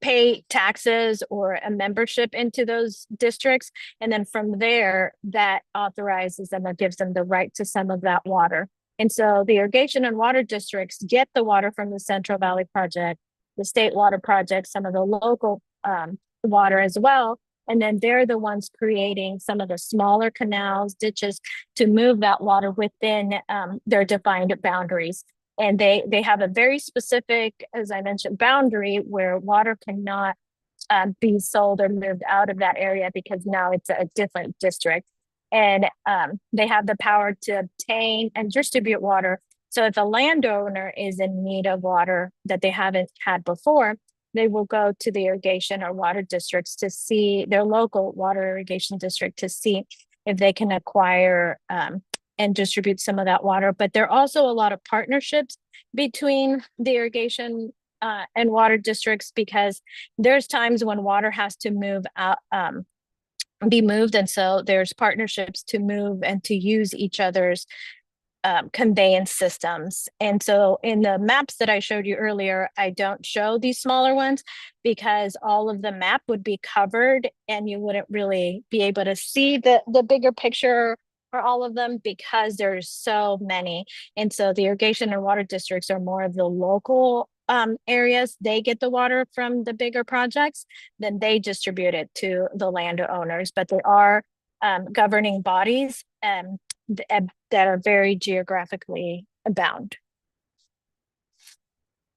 D: pay taxes or a membership into those districts. And then from there, that authorizes them and gives them the right to some of that water. And so the irrigation and water districts get the water from the Central Valley Project, the state water project, some of the local water as well. And then they're the ones creating some of the smaller canals, ditches to move that water within their defined boundaries. And they have a very specific, as I mentioned, boundary where water cannot be sold or moved out of that area because now it's a different district. And they have the power to obtain and distribute water. So if a landowner is in need of water that they haven't had before, they will go to the irrigation or water districts to see their local water irrigation district to see if they can acquire and distribute some of that water. But there are also a lot of partnerships between the irrigation and water districts because there's times when water has to move out, be moved. And so there's partnerships to move and to use each other's conveyance systems. And so in the maps that I showed you earlier, I don't show these smaller ones because all of the map would be covered and you wouldn't really be able to see the bigger picture for all of them because there's so many. And so the irrigation and water districts are more of the local areas. They get the water from the bigger projects, then they distribute it to the landowners. But there are governing bodies that are very geographically bound.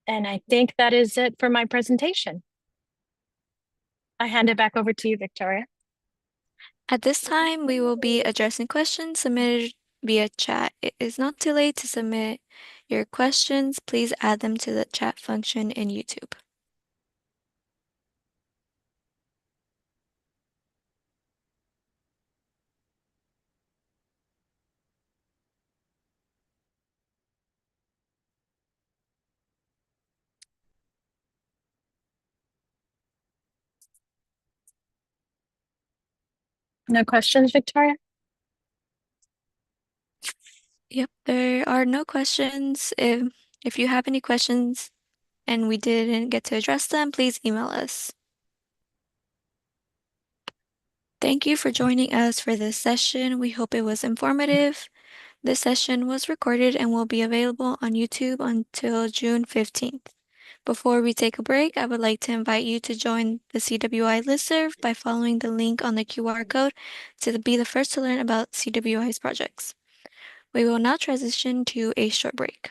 D: And I think that is it for my presentation. I hand it back over to you, Victoria.
A: At this time, we will be addressing questions submitted via chat. It is not too late to submit your questions. Please add them to the chat function in YouTube.
D: No questions, Victoria?
A: Yep, there are no questions. If you have any questions and we didn't get to address them, please email us. Thank you for joining us for this session. We hope it was informative. This session was recorded and will be available on YouTube until June 15th. Before we take a break, I would like to invite you to join the CWI listserv by following the link on the QR code to be the first to learn about CWI's projects. We will now transition to a short break.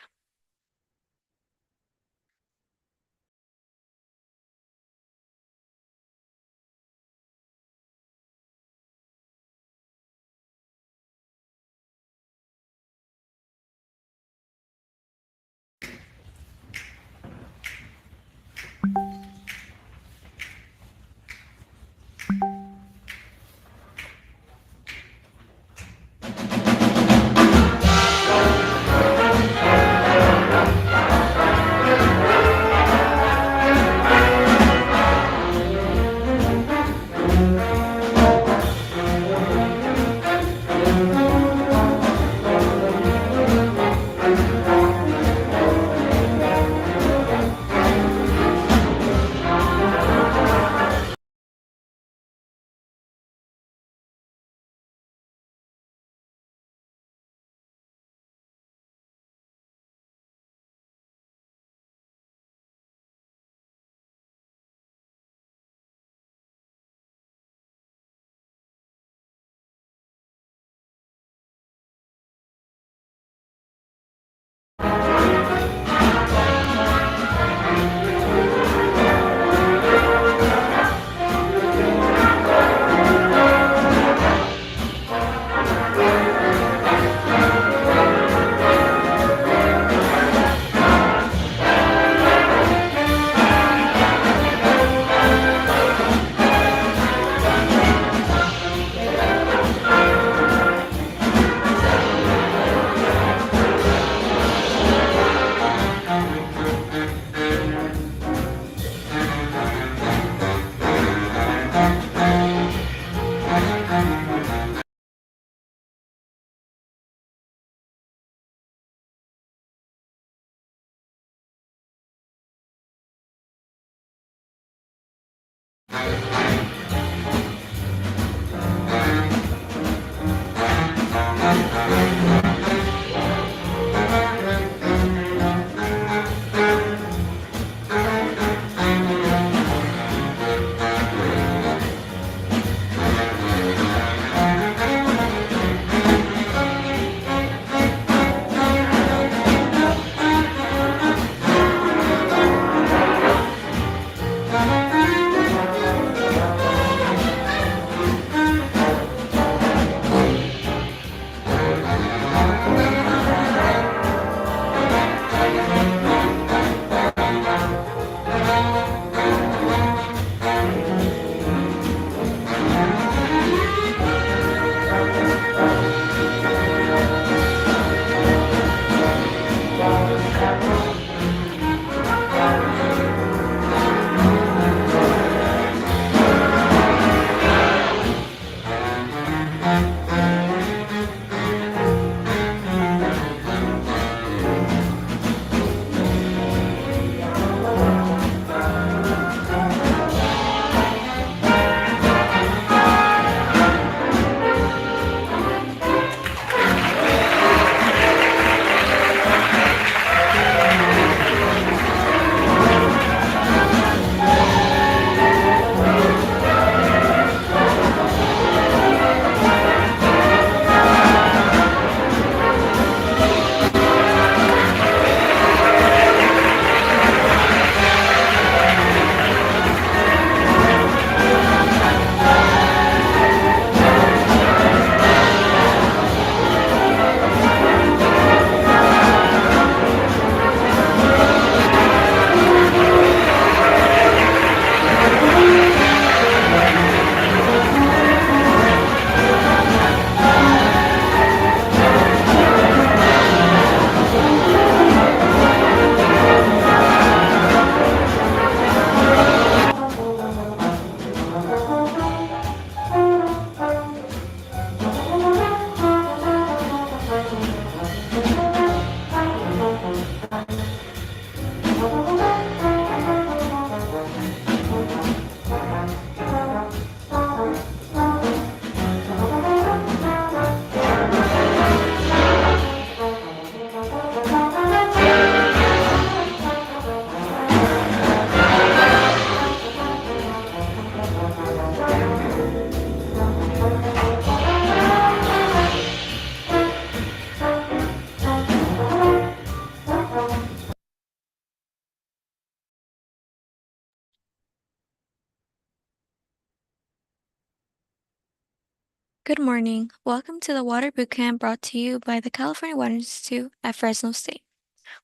A: Good morning. Welcome to the Water Bootcamp brought to you by the California Water Institute at Fresno State.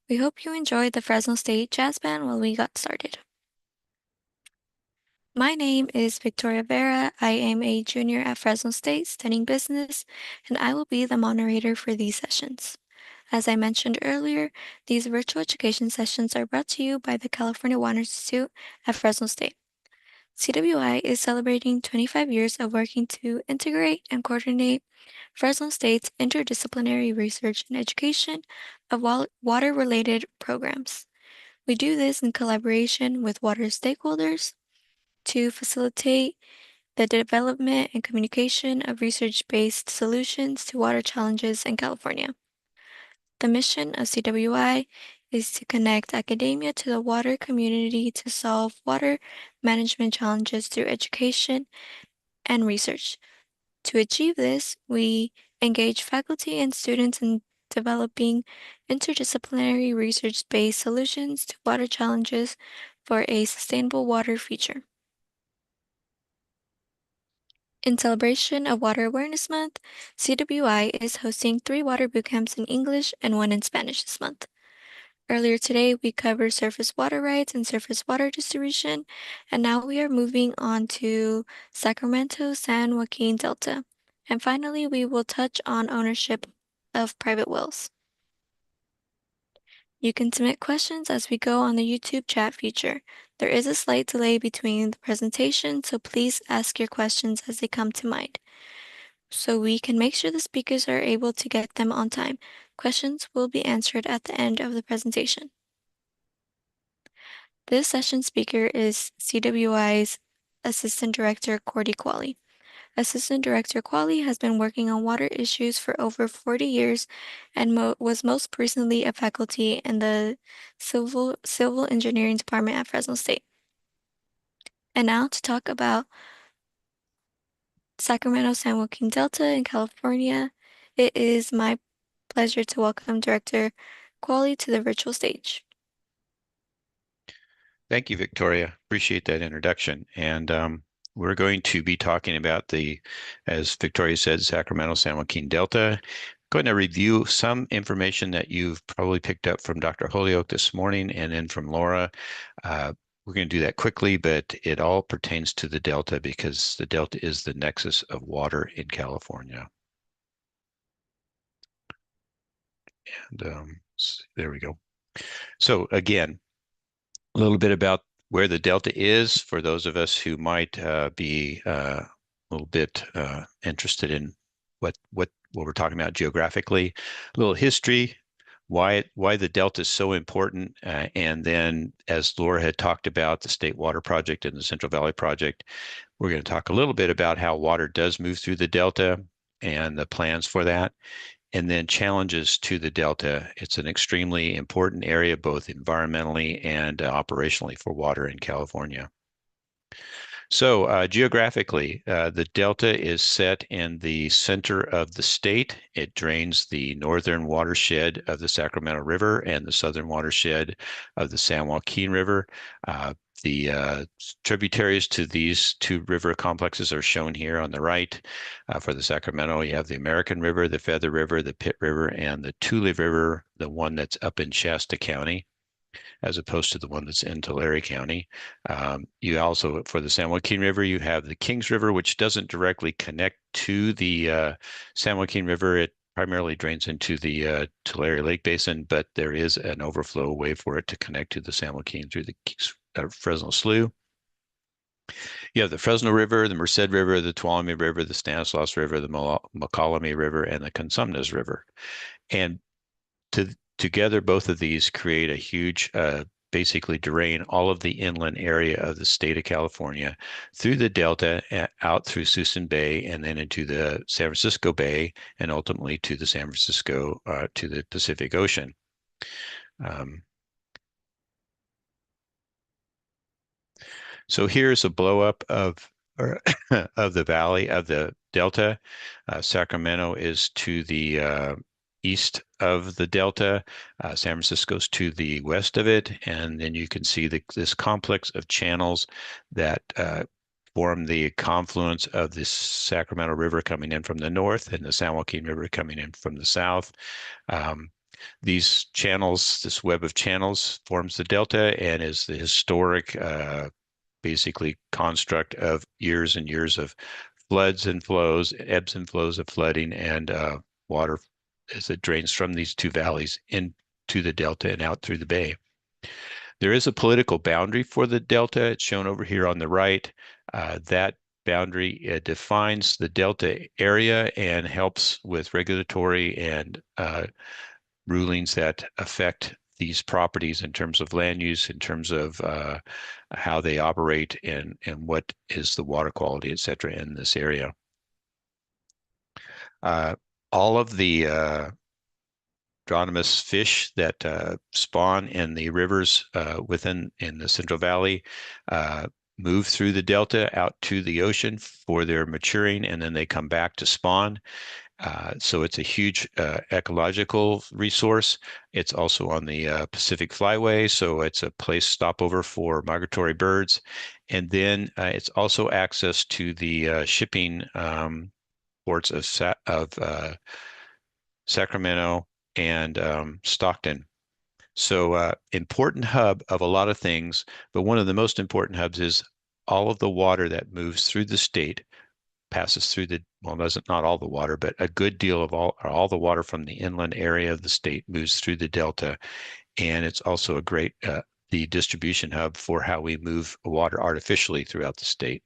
A: We hope you enjoyed the Fresno State Jazz Band while we got started. My name is Victoria Vera. I am a junior at Fresno State studying business, and I will be the moderator for these sessions. As I mentioned earlier, these virtual education sessions are brought to you by the California Water Institute at Fresno State. CWI is celebrating 25 years of working to integrate and coordinate Fresno State's interdisciplinary research and education of water-related programs. We do this in collaboration with water stakeholders to facilitate the development and communication of research-based solutions to water challenges in California. The mission of CWI is to connect academia to the water community to solve water management challenges through education and research. To achieve this, we engage faculty and students in developing interdisciplinary research-based solutions to water challenges for a sustainable water future. In celebration of Water Awareness Month, CWI is hosting 3 water bootcamps in English and 1 in Spanish this month. Earlier today, we covered surface water rights and surface water distribution, and now we are moving on to Sacramento San Joaquin Delta. And finally, we will touch on ownership of private wells. You can submit questions as we go on the YouTube chat feature. There is a slight delay between the presentation, so please ask your questions as they come to mind, so we can make sure the speakers are able to get them on time. Questions will be answered at the end of the presentation. This session speaker is CWI's Assistant Director Cordy Qualley. Assistant Director Qualley has been working on water issues for over 40 years and was most recently a faculty in the Civil Engineering Department at Fresno State. And now to talk about Sacramento San Joaquin Delta in California, it is my pleasure to welcome Director Qualley to the virtual stage.
E: Thank you, Victoria. Appreciate that introduction. And we're going to be talking about as Victoria said, Sacramento San Joaquin Delta. Going to review some information that you've probably picked up from Dr. Holyoke this morning and then from Laura. We're going to do that quickly, but it all pertains to the Delta because the Delta is the nexus of water in California. And there we go. So again, a little bit about where the Delta is for those of us who might be a little bit interested in what we're talking about geographically. A little history, why the Delta is so important, and then as Laura had talked about the State Water Project and the Central Valley Project, we're going to talk a little bit about how water does move through the Delta and the plans for that. And then challenges to the Delta. It's an extremely important area, both environmentally and operationally for water in California. So geographically, the Delta is set in the center of the state. It drains the northern watershed of the Sacramento River and the southern watershed of the San Joaquin River. The tributaries to these 2 river complexes are shown here on the right. For the Sacramento, you have the American River, the Feather River, the Pitt River, and the Tule River, the one that's up in Shasta County, as opposed to the one that's in Tulare County. You also, for the San Joaquin River, you have the Kings River, which doesn't directly connect to the San Joaquin River. It primarily drains into the Tulare Lake Basin, but there is an overflow way for it to connect to the San Joaquin through the Fresno Slough. You have the Fresno River, the Merced River, the Tuolumne River, the Stanislaus River, the Mokelumne River, and the Cosumnes River. And together, both of these create a huge, basically drain all of the inland area of the state of California through the Delta, out through Suisun Bay, and then into the San Francisco Bay, and ultimately to the San Francisco, to the Pacific Ocean. So here's a blow up of the valley of the Delta. Sacramento is to the east of the Delta. San Francisco's to the west of it. And then you can see this complex of channels that form the confluence of the Sacramento River coming in from the north and the San Joaquin River coming in from the south. These channels, this web of channels forms the delta and is the historic, basically construct of years and years of floods and flows, ebbs and flows of flooding and water as it drains from these two valleys into the delta and out through the bay. There is a political boundary for the delta. It's shown over here on the right. That boundary defines the delta area and helps with regulatory and rulings that affect these properties in terms of land use, in terms of how they operate, and what is the water quality, et cetera, in this area. All of the anadromous fish that spawn in the rivers in the Central Valley move through the delta out to the ocean for their maturing, and then they come back to spawn. So it's a huge ecological resource. It's also on the Pacific Flyway, so it's a place stopover for migratory birds. And then it's also access to the shipping ports of Sacramento and Stockton. So important hub of a lot of things, but one of the most important hubs is all of the water that moves through the state passes through not all the water, but a good deal of all the water from the inland area of the state moves through the delta. And it's also a great, the distribution hub for how we move water artificially throughout the state.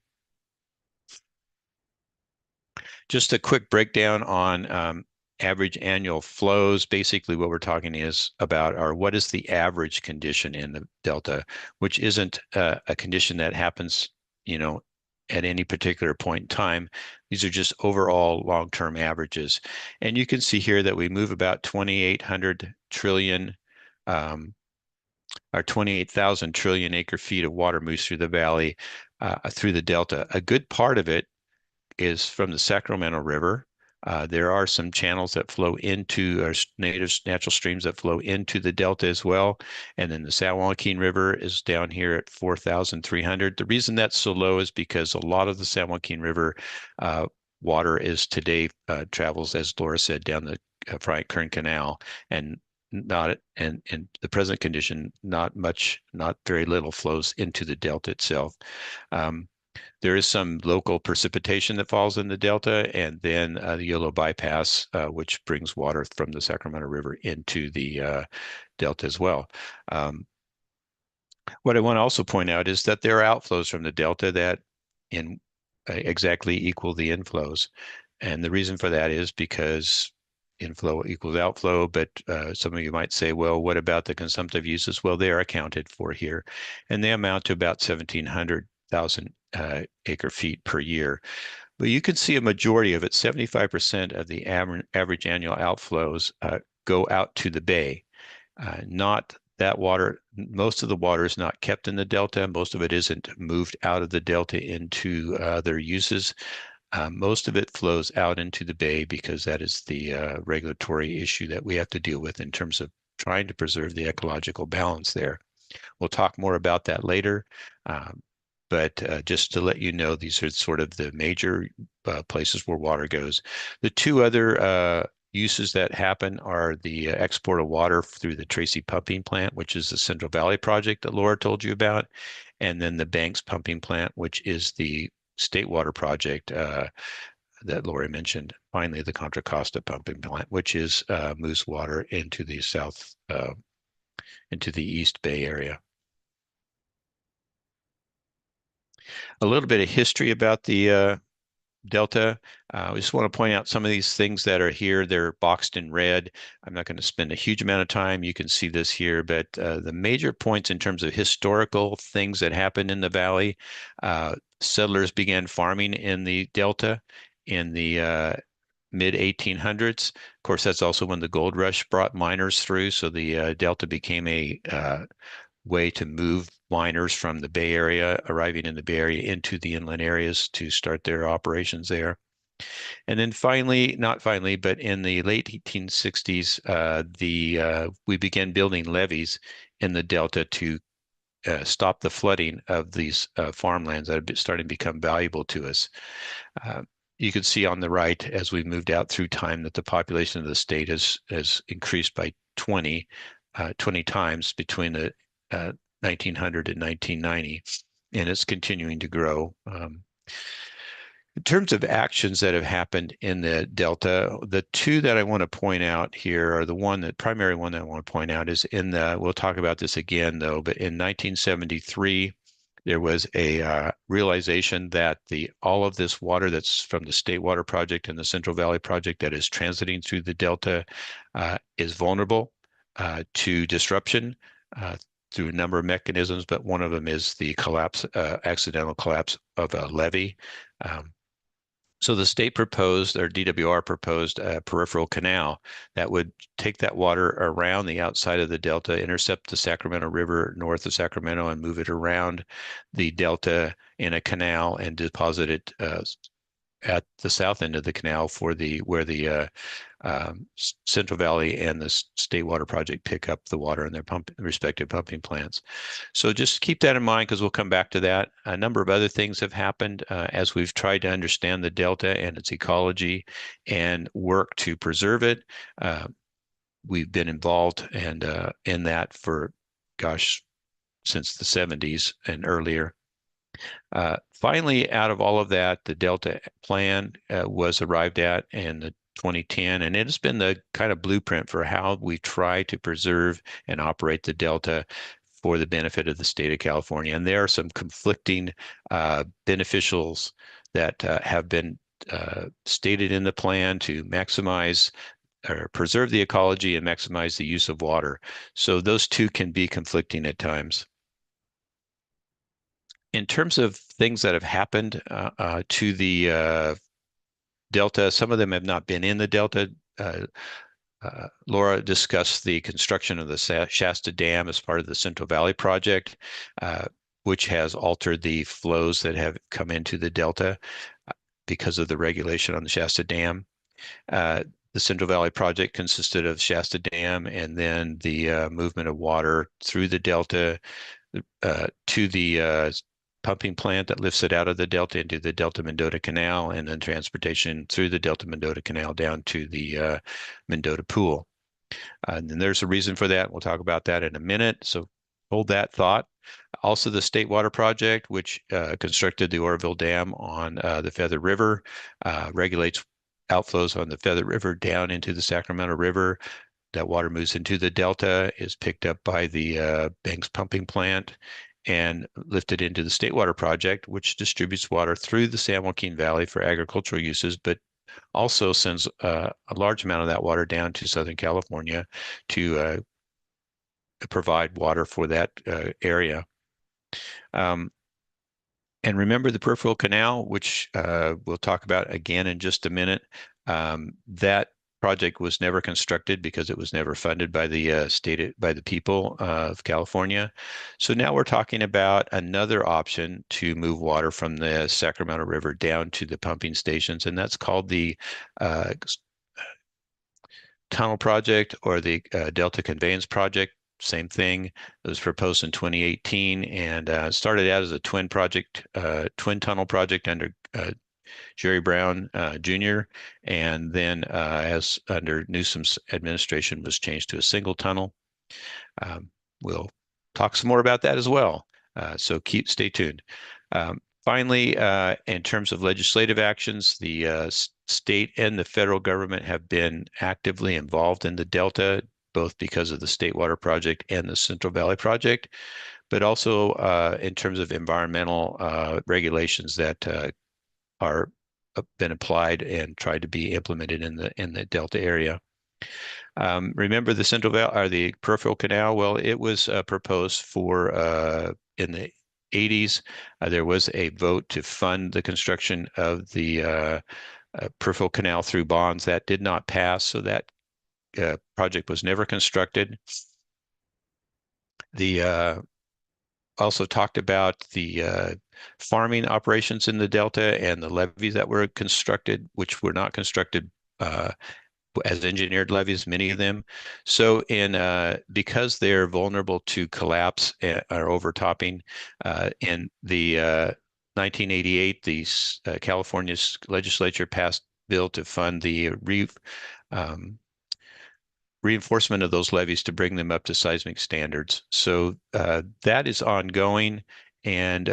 E: Just a quick breakdown on average annual flows. Basically what we're talking is about what is the average condition in the delta, which isn't a condition that happens, at any particular point in time. These are just overall long-term averages. And you can see here that we move about 2,800 trillion, or 28,000 trillion acre feet of water moves through the valley, through the delta. A good part of it is from the Sacramento River. There are some channels that flow into, or natural streams that flow into the delta as well. And then the San Joaquin River is down here at 4,300. The reason that's so low is because a lot of the San Joaquin River water is today travels, as Laura said, down the Bryant Kern Canal, and not in the present condition, not very little flows into the delta itself. There is some local precipitation that falls in the delta, and then the Yolo bypass, which brings water from the Sacramento River into the delta as well. What I want to also point out is that there are outflows from the delta that exactly equal the inflows. And the reason for that is because inflow equals outflow, but some of you might say, well, what about the consumptive uses? Well, they are accounted for here, and they amount to about 1,700,000 acre feet per year. But you can see a majority of it, 75% of the average annual outflows go out to the bay. Not that water, most of the water is not kept in the delta. Most of it isn't moved out of the delta into other uses. Most of it flows out into the bay because that is the regulatory issue that we have to deal with in terms of trying to preserve the ecological balance there. We'll talk more about that later. But just to let you know, these are sort of the major places where water goes. The two other uses that happen are the export of water through the Tracy pumping plant, which is the Central Valley project that Laura told you about, and then the Banks pumping plant, which is the state water project that Laura mentioned. Finally, the Contra Costa pumping plant, which is moves water into the into the East Bay area. A little bit of history about the delta. We just want to point out some of these things that are here. They're boxed in red. I'm not going to spend a huge amount of time. You can see this here, but the major points in terms of historical things that happened in the valley, settlers began farming in the delta in the mid 1800s. Of course, that's also when the gold rush brought miners through. So the delta became a way to move miners from the Bay Area, arriving in the Bay Area, into the inland areas to start their operations there. And then finally, not finally, but in the late 1860s, we began building levees in the delta to stop the flooding of these farmlands that are starting to become valuable to us. You can see on the right, as we've moved out through time, that the population of the state has increased by 20 times between the 1900 and 1990, and it's continuing to grow. In terms of actions that have happened in the Delta, the two that I want to point out here are the primary one that I want to point out is we'll talk about this again though, but in 1973, there was a realization that all of this water that's from the State Water Project and the Central Valley Project that is transiting through the Delta is vulnerable to disruption through a number of mechanisms, but one of them is the accidental collapse of a levee. So the state proposed, or DWR proposed, a peripheral canal that would take that water around the outside of the Delta, intercept the Sacramento River north of Sacramento, and move it around the Delta in a canal and deposit it at the south end of the canal where the Central Valley and the State Water Project pick up the water in their respective pumping plants. So just keep that in mind because we'll come back to that. A number of other things have happened as we've tried to understand the Delta and its ecology and work to preserve it. We've been involved in that for, since the 70s and earlier. Finally, out of all of that, the Delta plan was arrived at in the 2010, and it has been the kind of blueprint for how we try to preserve and operate the Delta for the benefit of the state of California. And there are some conflicting beneficials that have been stated in the plan to maximize or preserve the ecology and maximize the use of water. So those two can be conflicting at times. In terms of things that have happened to the Delta, some of them have not been in the Delta. Laura discussed the construction of the Shasta Dam as part of the Central Valley Project, which has altered the flows that have come into the Delta because of the regulation on the Shasta Dam. The Central Valley Project consisted of Shasta Dam and then the movement of water through the Delta to the pumping plant that lifts it out of the Delta into the Delta-Mendota Canal, and then transportation through the Delta-Mendota Canal down to the Mendota Pool. And then there's a reason for that. We'll talk about that in a minute. So hold that thought. Also, the State Water Project, which constructed the Oroville Dam on the Feather River, regulates outflows on the Feather River down into the Sacramento River. That water moves into the Delta, is picked up by the Banks pumping plant, and lifted into the State Water Project, which distributes water through the San Joaquin Valley for agricultural uses, but also sends a large amount of that water down to Southern California to provide water for that area. And remember the peripheral canal, which we'll talk about again in just a minute. That project was never constructed because it was never funded by the people of California. So now we're talking about another option to move water from the Sacramento River down to the pumping stations, and that's called the Tunnel Project or the Delta Conveyance Project. Same thing. It was proposed in 2018 and started out as a twin tunnel project under Jerry Brown Jr. And then as under Newsom's administration was changed to a single tunnel. We'll talk some more about that as well. So stay tuned. Finally, in terms of legislative actions, the state and the federal government have been actively involved in the Delta, both because of the State Water Project and the Central Valley Project, but also in terms of environmental regulations that are been applied and tried to be implemented in the Delta area. Remember the Central Valley or the peripheral canal? Well, it was proposed for in the 80s. There was a vote to fund the construction of the peripheral canal through bonds. That did not pass, so that project was never constructed. The also talked about the farming operations in the Delta and the levees that were constructed, which were not constructed as engineered levees, many of them. So because they're vulnerable to collapse or overtopping, in the 1988, the California's legislature passed a bill to fund the um, reinforcement of those levees to bring them up to seismic standards. So that is ongoing, and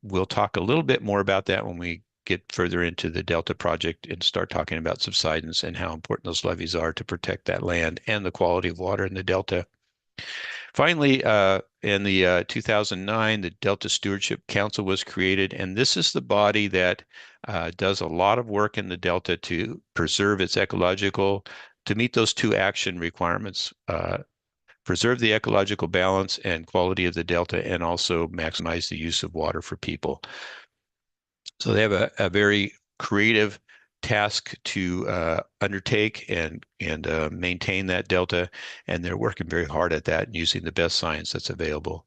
E: we'll talk a little bit more about that when we get further into the Delta project and start talking about subsidence and how important those levees are to protect that land and the quality of water in the Delta. Finally, in the 2009, the Delta Stewardship Council was created, and this is the body that does a lot of work in the Delta to preserve its to meet those two action requirements, preserve the ecological balance and quality of the Delta, and also maximize the use of water for people. So they have a very creative task to undertake and maintain that Delta, and they're working very hard at that and using the best science that's available.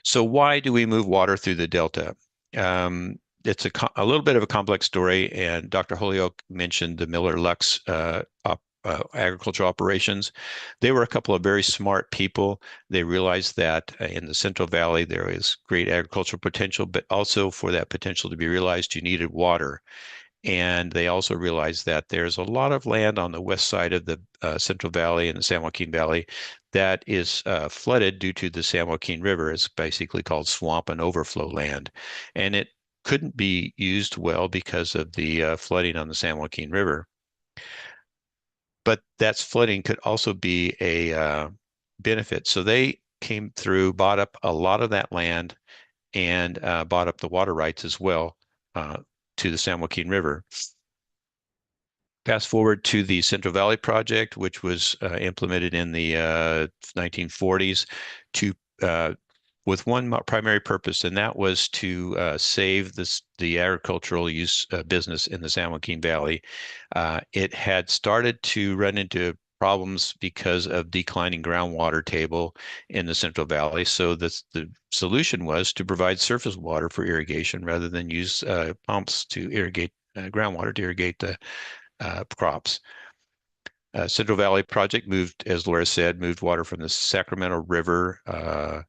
E: So why do we move water through the Delta? It's a little bit of a complex story, and Dr. Holyoke mentioned the Miller-Lux agricultural operations. They were a couple of very smart people. They realized that in the Central Valley there is great agricultural potential, but also for that potential to be realized, you needed water. And they also realized that there's a lot of land on the west side of the Central Valley and the San Joaquin Valley that is flooded due to the San Joaquin River. It's basically called swamp and overflow land. And it couldn't be used well because of the flooding on the San Joaquin River. But that flooding could also be a benefit. So they came through, bought up a lot of that land, and bought up the water rights as well to the San Joaquin River. Fast forward to the Central Valley Project, which was implemented in the 1940s to with one primary purpose, and that was to save the agricultural use business in the San Joaquin Valley. It had started to run into problems because of declining groundwater table in the Central Valley. So the solution was to provide surface water for irrigation rather than use pumps to irrigate groundwater to irrigate the crops. Central Valley Project moved, as Laura said, moved water from the Sacramento River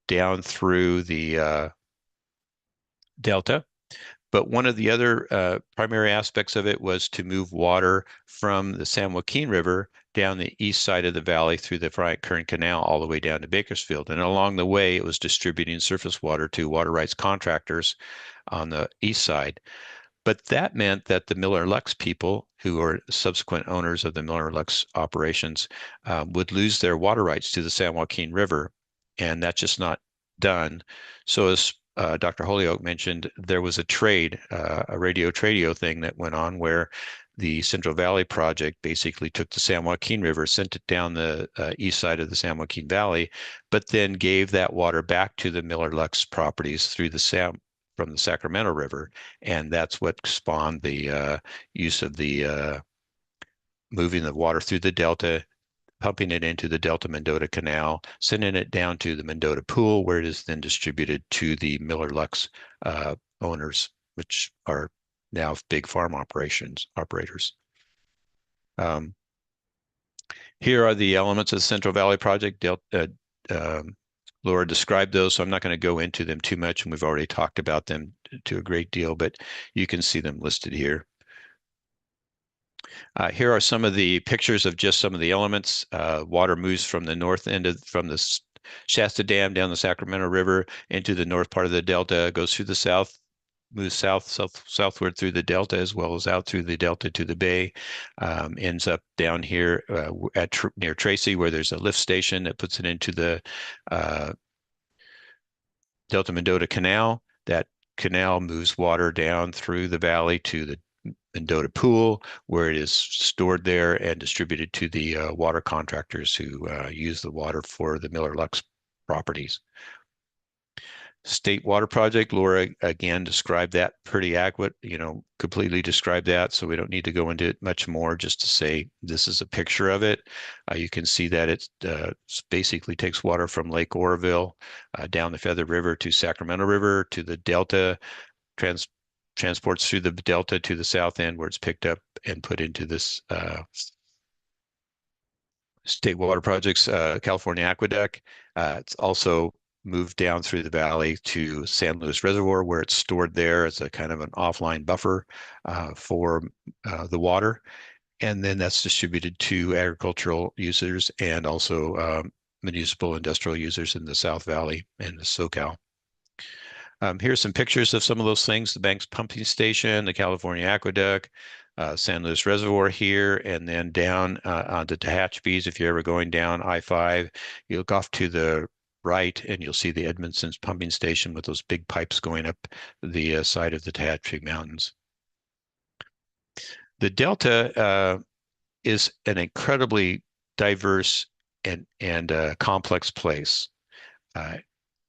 E: down through the Delta. But one of the other primary aspects of it was to move water from the San Joaquin River down the east side of the valley through the Bryant Current Canal all the way down to Bakersfield. And along the way, it was distributing surface water to water rights contractors on the east side. But that meant that the Miller-Lux people, who are subsequent owners of the Miller-Lux operations, would lose their water rights to the San Joaquin River, and that's just not done. So as Dr. Holyoke mentioned, there was a trade, a radio-tradio thing that went on where the Central Valley Project basically took the San Joaquin River, sent it down the east side of the San Joaquin Valley, but then gave that water back to the Miller-Lux properties through from the Sacramento River, and that's what spawned the use of the moving the water through the Delta, pumping it into the Delta Mendota Canal, sending it down to the Mendota Pool, where it is then distributed to the Miller-Lux owners, which are now big farm operators. Here are the elements of the Central Valley Project. Laura described those, so I'm not going to go into them too much, and we've already talked about them to a great deal, but you can see them listed here. Here are some of the pictures of just some of the elements. Water moves from the north end from the Shasta Dam down the Sacramento River into the north part of the Delta, goes through the south, moves southward through the Delta, as well as out through the Delta to the Bay, ends up down here near Tracy, where there's a lift station that puts it into the Delta Mendota Canal. That canal moves water down through the valley to the Mendota Pool, where it is stored there and distributed to the water contractors who use the water for the Miller-Lux properties. State Water Project, Laura again described that pretty adequate, completely described that, so we don't need to go into it much more, just to say this is a picture of it. You can see that it basically takes water from Lake Oroville down the Feather River to Sacramento River to the Delta, transports through the delta to the south end where it's picked up and put into this State Water Project's California Aqueduct. It's also moved down through the valley to San Luis Reservoir, where it's stored there as a kind of an offline buffer for the water. And then that's distributed to agricultural users and also municipal industrial users in the South Valley and the SoCal. Here's some pictures of some of those things: the Banks Pumping Station, the California Aqueduct, San Luis Reservoir here, and then down onto Tehachapi's. If you're ever going down I-5, you look off to the right and you'll see the Edmondson's pumping station with those big pipes going up the side of the Tehachapi Mountains. The Delta is an incredibly diverse and complex place.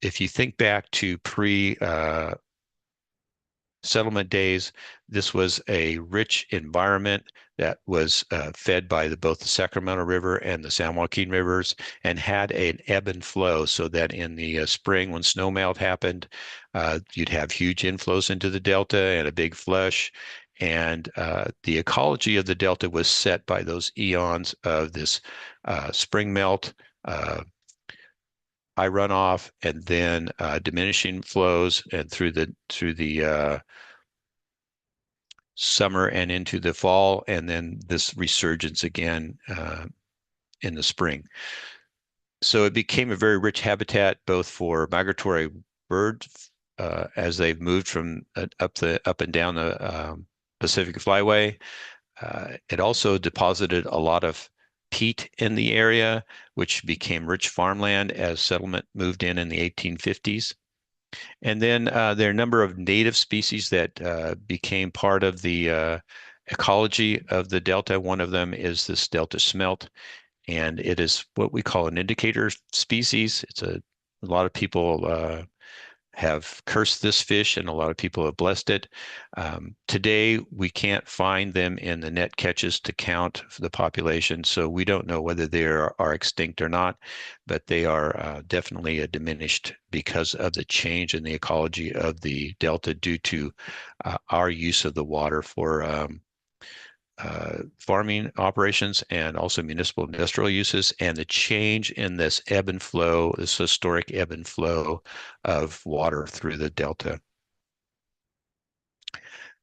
E: If you think back to pre-settlement days, this was a rich environment that was fed by both the Sacramento River and the San Joaquin rivers, and had an ebb and flow, so that in the spring when snowmelt happened, you'd have huge inflows into the delta and a big flush. And the ecology of the delta was set by those eons of this spring melt, high runoff, and then diminishing flows, and through the summer and into the fall, and then this resurgence again in the spring. So it became a very rich habitat both for migratory birds as they've moved from up and down the Pacific Flyway. It also deposited a lot of peat in the area, which became rich farmland as settlement moved in the 1850s. And then there are a number of native species that became part of the ecology of the delta. One of them is this delta smelt, and it is what we call an indicator species. A lot of people have cursed this fish, and a lot of people have blessed it. Today, we can't find them in the net catches to count the population, so we don't know whether they are extinct or not, but they are definitely diminished because of the change in the ecology of the delta due to our use of the water for farming operations and also municipal industrial uses, and the change in this ebb and flow, this historic ebb and flow of water through the delta.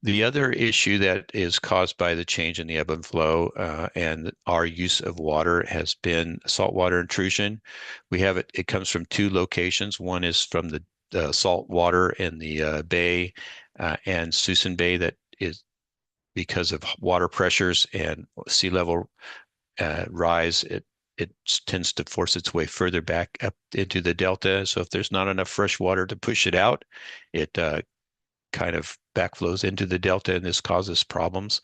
E: The other issue that is caused by the change in the ebb and flow and our use of water has been saltwater intrusion. We have it comes from two locations. One is from the salt water in the bay and Suisun Bay, that is because of water pressures and sea level rise. It tends to force its way further back up into the delta. So if there's not enough fresh water to push it out, it kind of backflows into the delta, and this causes problems.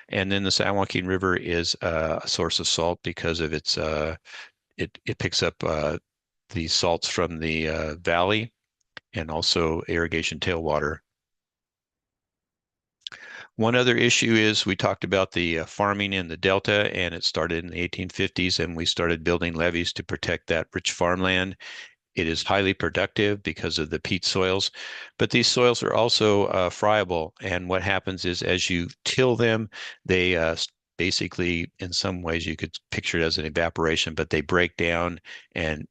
E: And then the San Joaquin River is a source of salt because of its it picks up the salts from the valley and also irrigation tailwater. One other issue is we talked about the farming in the delta, and it started in the 1850s, and we started building levees to protect that rich farmland. It is highly productive because of the peat soils, but these soils are also friable. And what happens is, as you till them, they basically, in some ways, you could picture it as an evaporation, but they break down and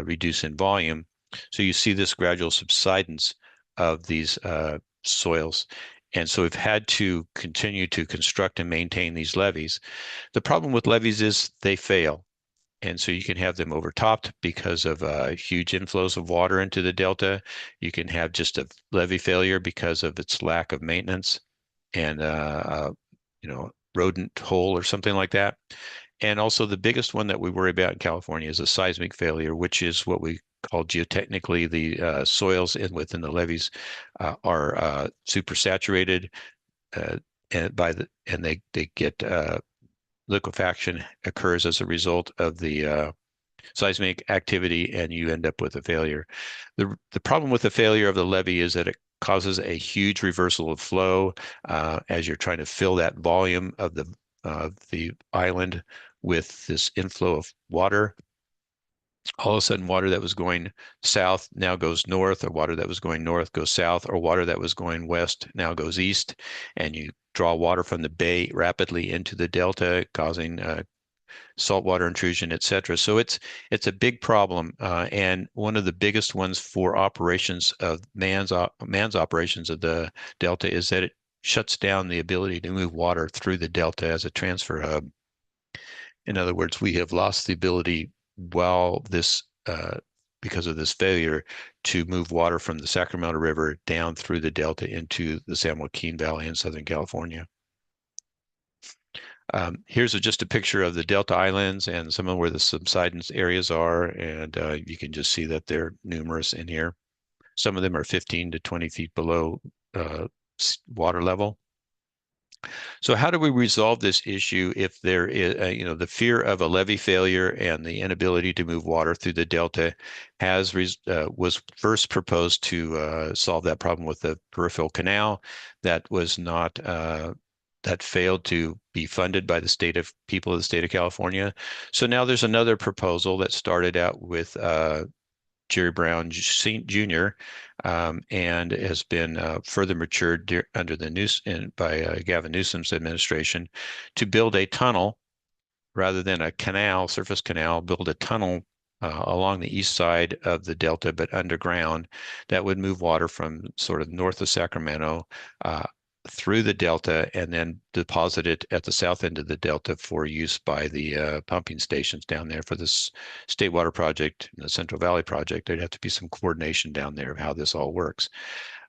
E: reduce in volume. So you see this gradual subsidence of these soils. And so we've had to continue to construct and maintain these levees. The problem with levees is they fail. And so you can have them overtopped because of huge inflows of water into the delta. You can have just a levee failure because of its lack of maintenance and rodent hole or something like that. And also the biggest one that we worry about in California is a seismic failure, which is what we call geotechnically the soils within the levees are supersaturated, and they get liquefaction occurs as a result of the seismic activity, and you end up with a failure. The problem with the failure of the levee is that it causes a huge reversal of flow as you're trying to fill that volume of the island with this inflow of water. all of a sudden water that was going south now goes north, or water that was going north goes south, or water that was going west now goes east, and you draw water from the bay rapidly into the delta, causing saltwater intrusion, et cetera. So it's a big problem, and one of the biggest ones for operations of man's operations of the delta is that it shuts down the ability to move water through the delta as a transfer hub. In other words, we have lost the ability while this because of this failure to move water from the Sacramento River down through the delta into the San Joaquin Valley in Southern California. Here's just a picture of the Delta Islands and some of where the subsidence areas are, and you can just see that they're numerous in here. Some of them are 15 to 20 feet below water level. So how do we resolve this issue if there is, the fear of a levee failure and the inability to move water through the delta was first proposed to solve that problem with the peripheral canal that was not that failed to be funded by the people of the state of California. So now there's another proposal that started out with Jerry Brown Jr. And has been further matured under the by Gavin Newsom's administration to build a tunnel rather than a canal, surface canal, build a tunnel along the east side of the delta, but underground, that would move water from sort of north of Sacramento through the delta and then deposit it at the south end of the delta for use by the pumping stations down there for this State Water Project and the Central Valley Project. There'd have to be some coordination down there of how this all works.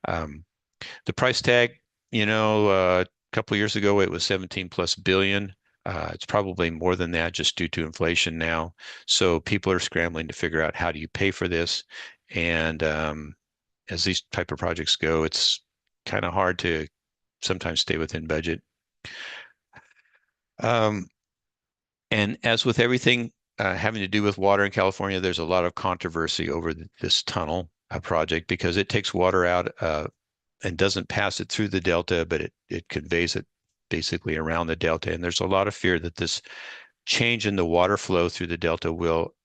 E: The price tag, a couple of years ago, it was 17 plus billion. It's probably more than that just due to inflation now. So people are scrambling to figure out how do you pay for this. And as these type of projects go, it's kind of hard to sometimes stay within budget. And as with everything having to do with water in California, there's a lot of controversy over this tunnel project because it takes water out and doesn't pass it through the delta, but it conveys it basically around the delta. And there's a lot of fear that this change in the water flow through the delta will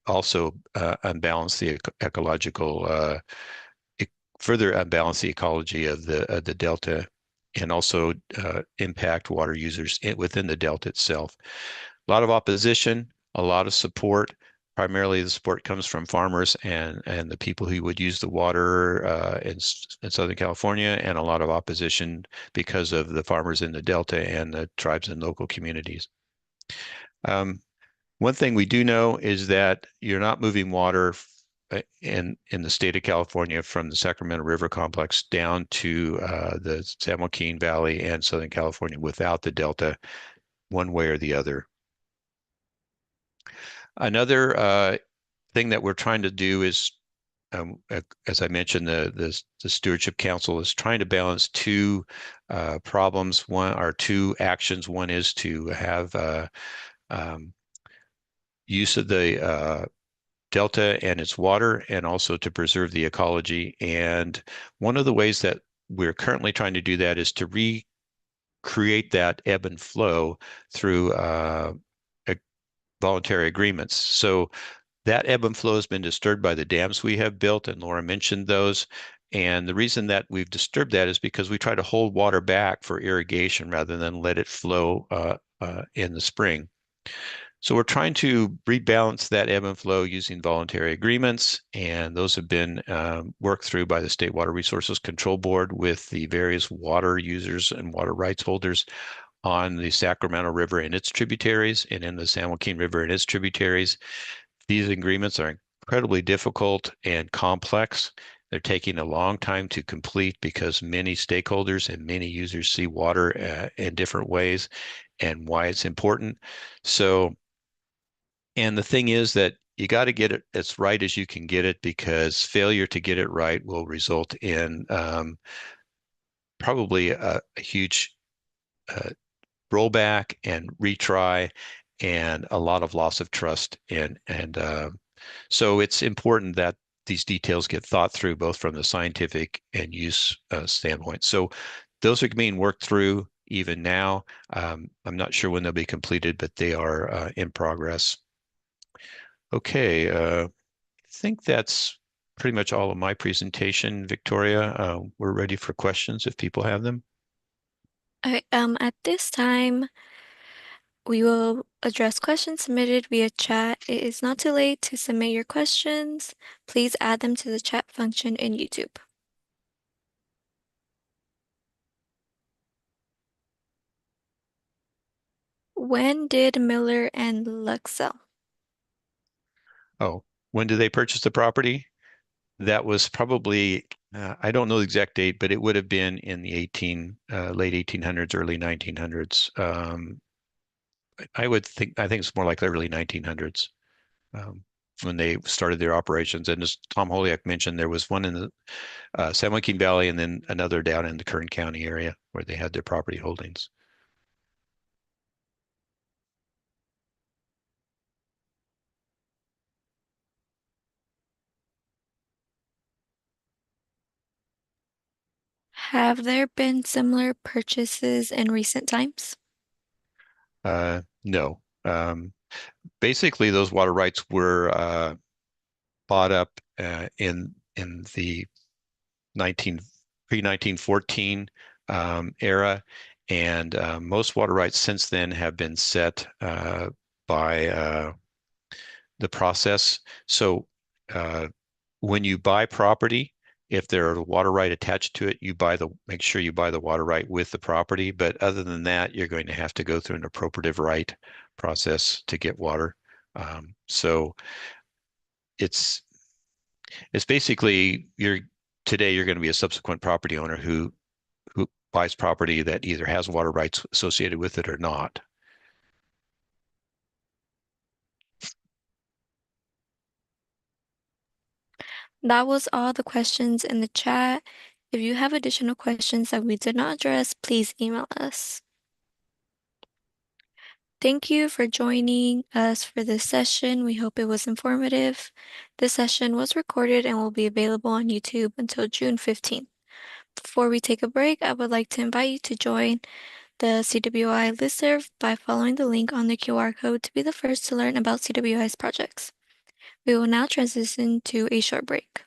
E: also unbalance the ecological further unbalance the ecology of the delta and also impact water users within the delta itself. A lot of opposition, a lot of support. Primarily, the support comes from farmers and the people who would use the water in Southern California, and a lot of opposition because of the farmers in the delta and the tribes and local communities. One thing we do know is that you're not moving water in the state of California from the Sacramento River complex down to the San Joaquin Valley and Southern California without the delta, one way or the other. Another thing that we're trying to do is, as I mentioned, the Stewardship Council is trying to balance two problems. Two actions. One is to have use of the delta and its water, and also to preserve the ecology. And one of the ways that we're currently trying to do that is to recreate that ebb and flow through voluntary agreements. So that ebb and flow has been disturbed by the dams we have built, and Laura mentioned those. And the reason that we've disturbed that is because we try to hold water back for irrigation rather than let it flow in the spring. So we're trying to rebalance that ebb and flow using voluntary agreements, and those have been worked through by the State Water Resources Control Board with the various water users and water rights holders on the Sacramento River and its tributaries, and in the San Joaquin River and its tributaries. These agreements are incredibly difficult and complex. They're taking a long time to complete because many stakeholders and many users see water in different ways and why it's important. And the thing is that you got to get it as right as you can get it, because failure to get it right will result in probably a huge rollback and retry and a lot of loss of trust. So it's important that these details get thought through both from the scientific and use standpoint. So those are being worked through even now. I'm not sure when they'll be completed, but they are in progress. Okay, I think that's pretty much all of my presentation, Victoria. We're ready for questions if people have them.
A: Okay, at this time, we will address questions submitted via chat. It is not too late to submit your questions. Please add them to the chat function in YouTube. When did Miller and Lux sell?
E: Oh, when did they purchase the property? That was probably, I don't know the exact date, but it would have been in the late 1800s, early 1900s. I think it's more like the early 1900s when they started their operations. And as Tom Holiak mentioned, there was one in the San Joaquin Valley and then another down in the Kern County area where they had their property holdings.
A: Have there been similar purchases in recent times?
E: No. Basically, those water rights were bought up in the 19 pre-1914 era, and most water rights since then have been set by the process. So when you buy property, if there's a water right attached to it, make sure you buy the water right with the property. But other than that, you're going to have to go through an appropriative right process to get water. So it's basically today you're going to be a subsequent property owner who buys property that either has water rights associated with it or not.
A: That was all the questions in the chat. If you have additional questions that we did not address, please email us. Thank you for joining us for this session. We hope it was informative. This session was recorded and will be available on YouTube until June 15th. Before we take a break, I would like to invite you to join the CWI listserv by following the link on the QR code to be the first to learn about CWI's projects. We will now transition to a short break.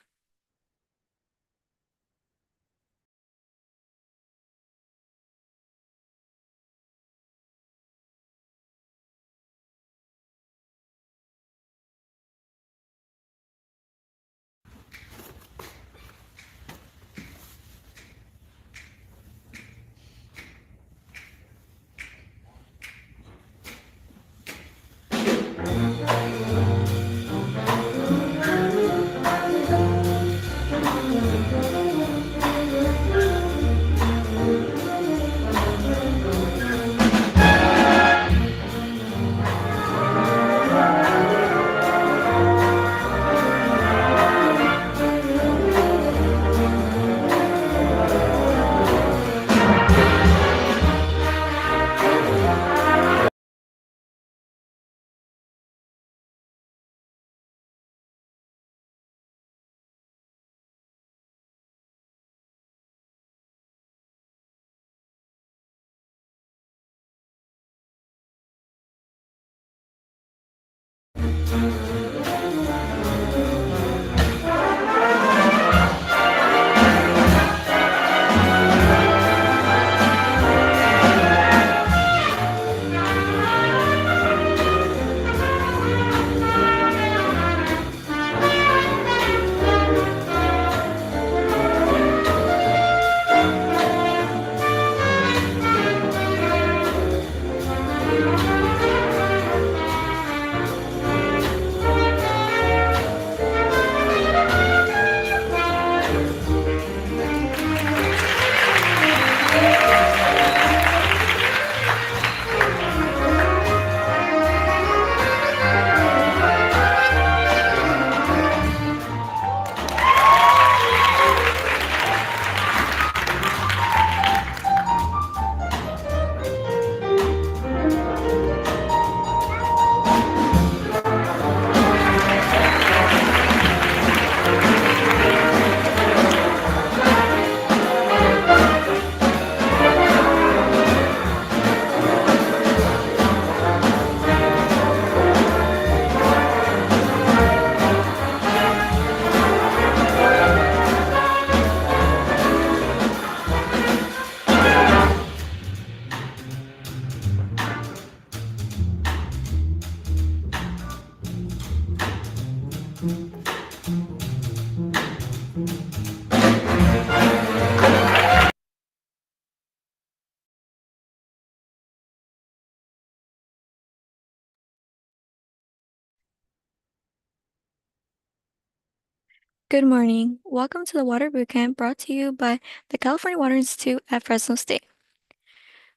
A: Good morning. Welcome to the Water Bootcamp brought to you by the California Water Institute at Fresno State.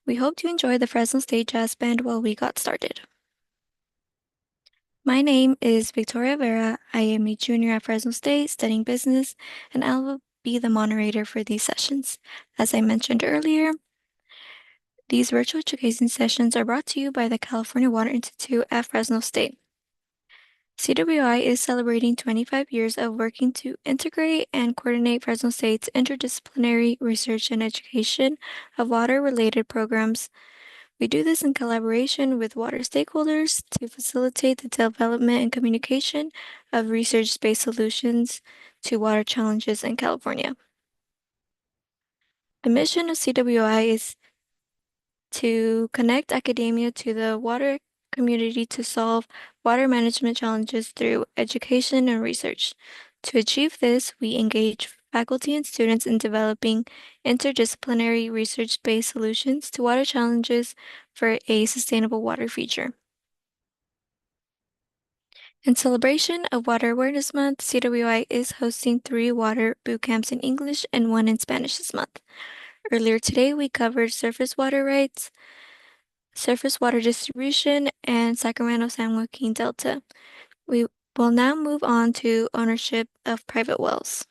A: We hope you enjoy the Fresno State Jazz Band while we got started. My name is Victoria Vera. I am a junior at Fresno State studying business, and I will be the moderator for these sessions. As I mentioned earlier, these virtual education sessions are brought to you by the California Water Institute at Fresno State. CWI is celebrating 25 years of working to integrate and coordinate Fresno State's interdisciplinary research and education of water-related programs. We do this in collaboration with water stakeholders to facilitate the development and communication of research-based solutions to water challenges in California. The mission of CWI is to connect academia to the water community to solve water management challenges through education and research. To achieve this, we engage faculty and students in developing interdisciplinary research-based solutions to water challenges for a sustainable water future. In celebration of Water Awareness Month, CWI is hosting 3 water boot camps in English and 1 in Spanish this month. Earlier today, we covered surface water rights, surface water distribution, and Sacramento San Joaquin Delta. We will now move on to ownership of private wells.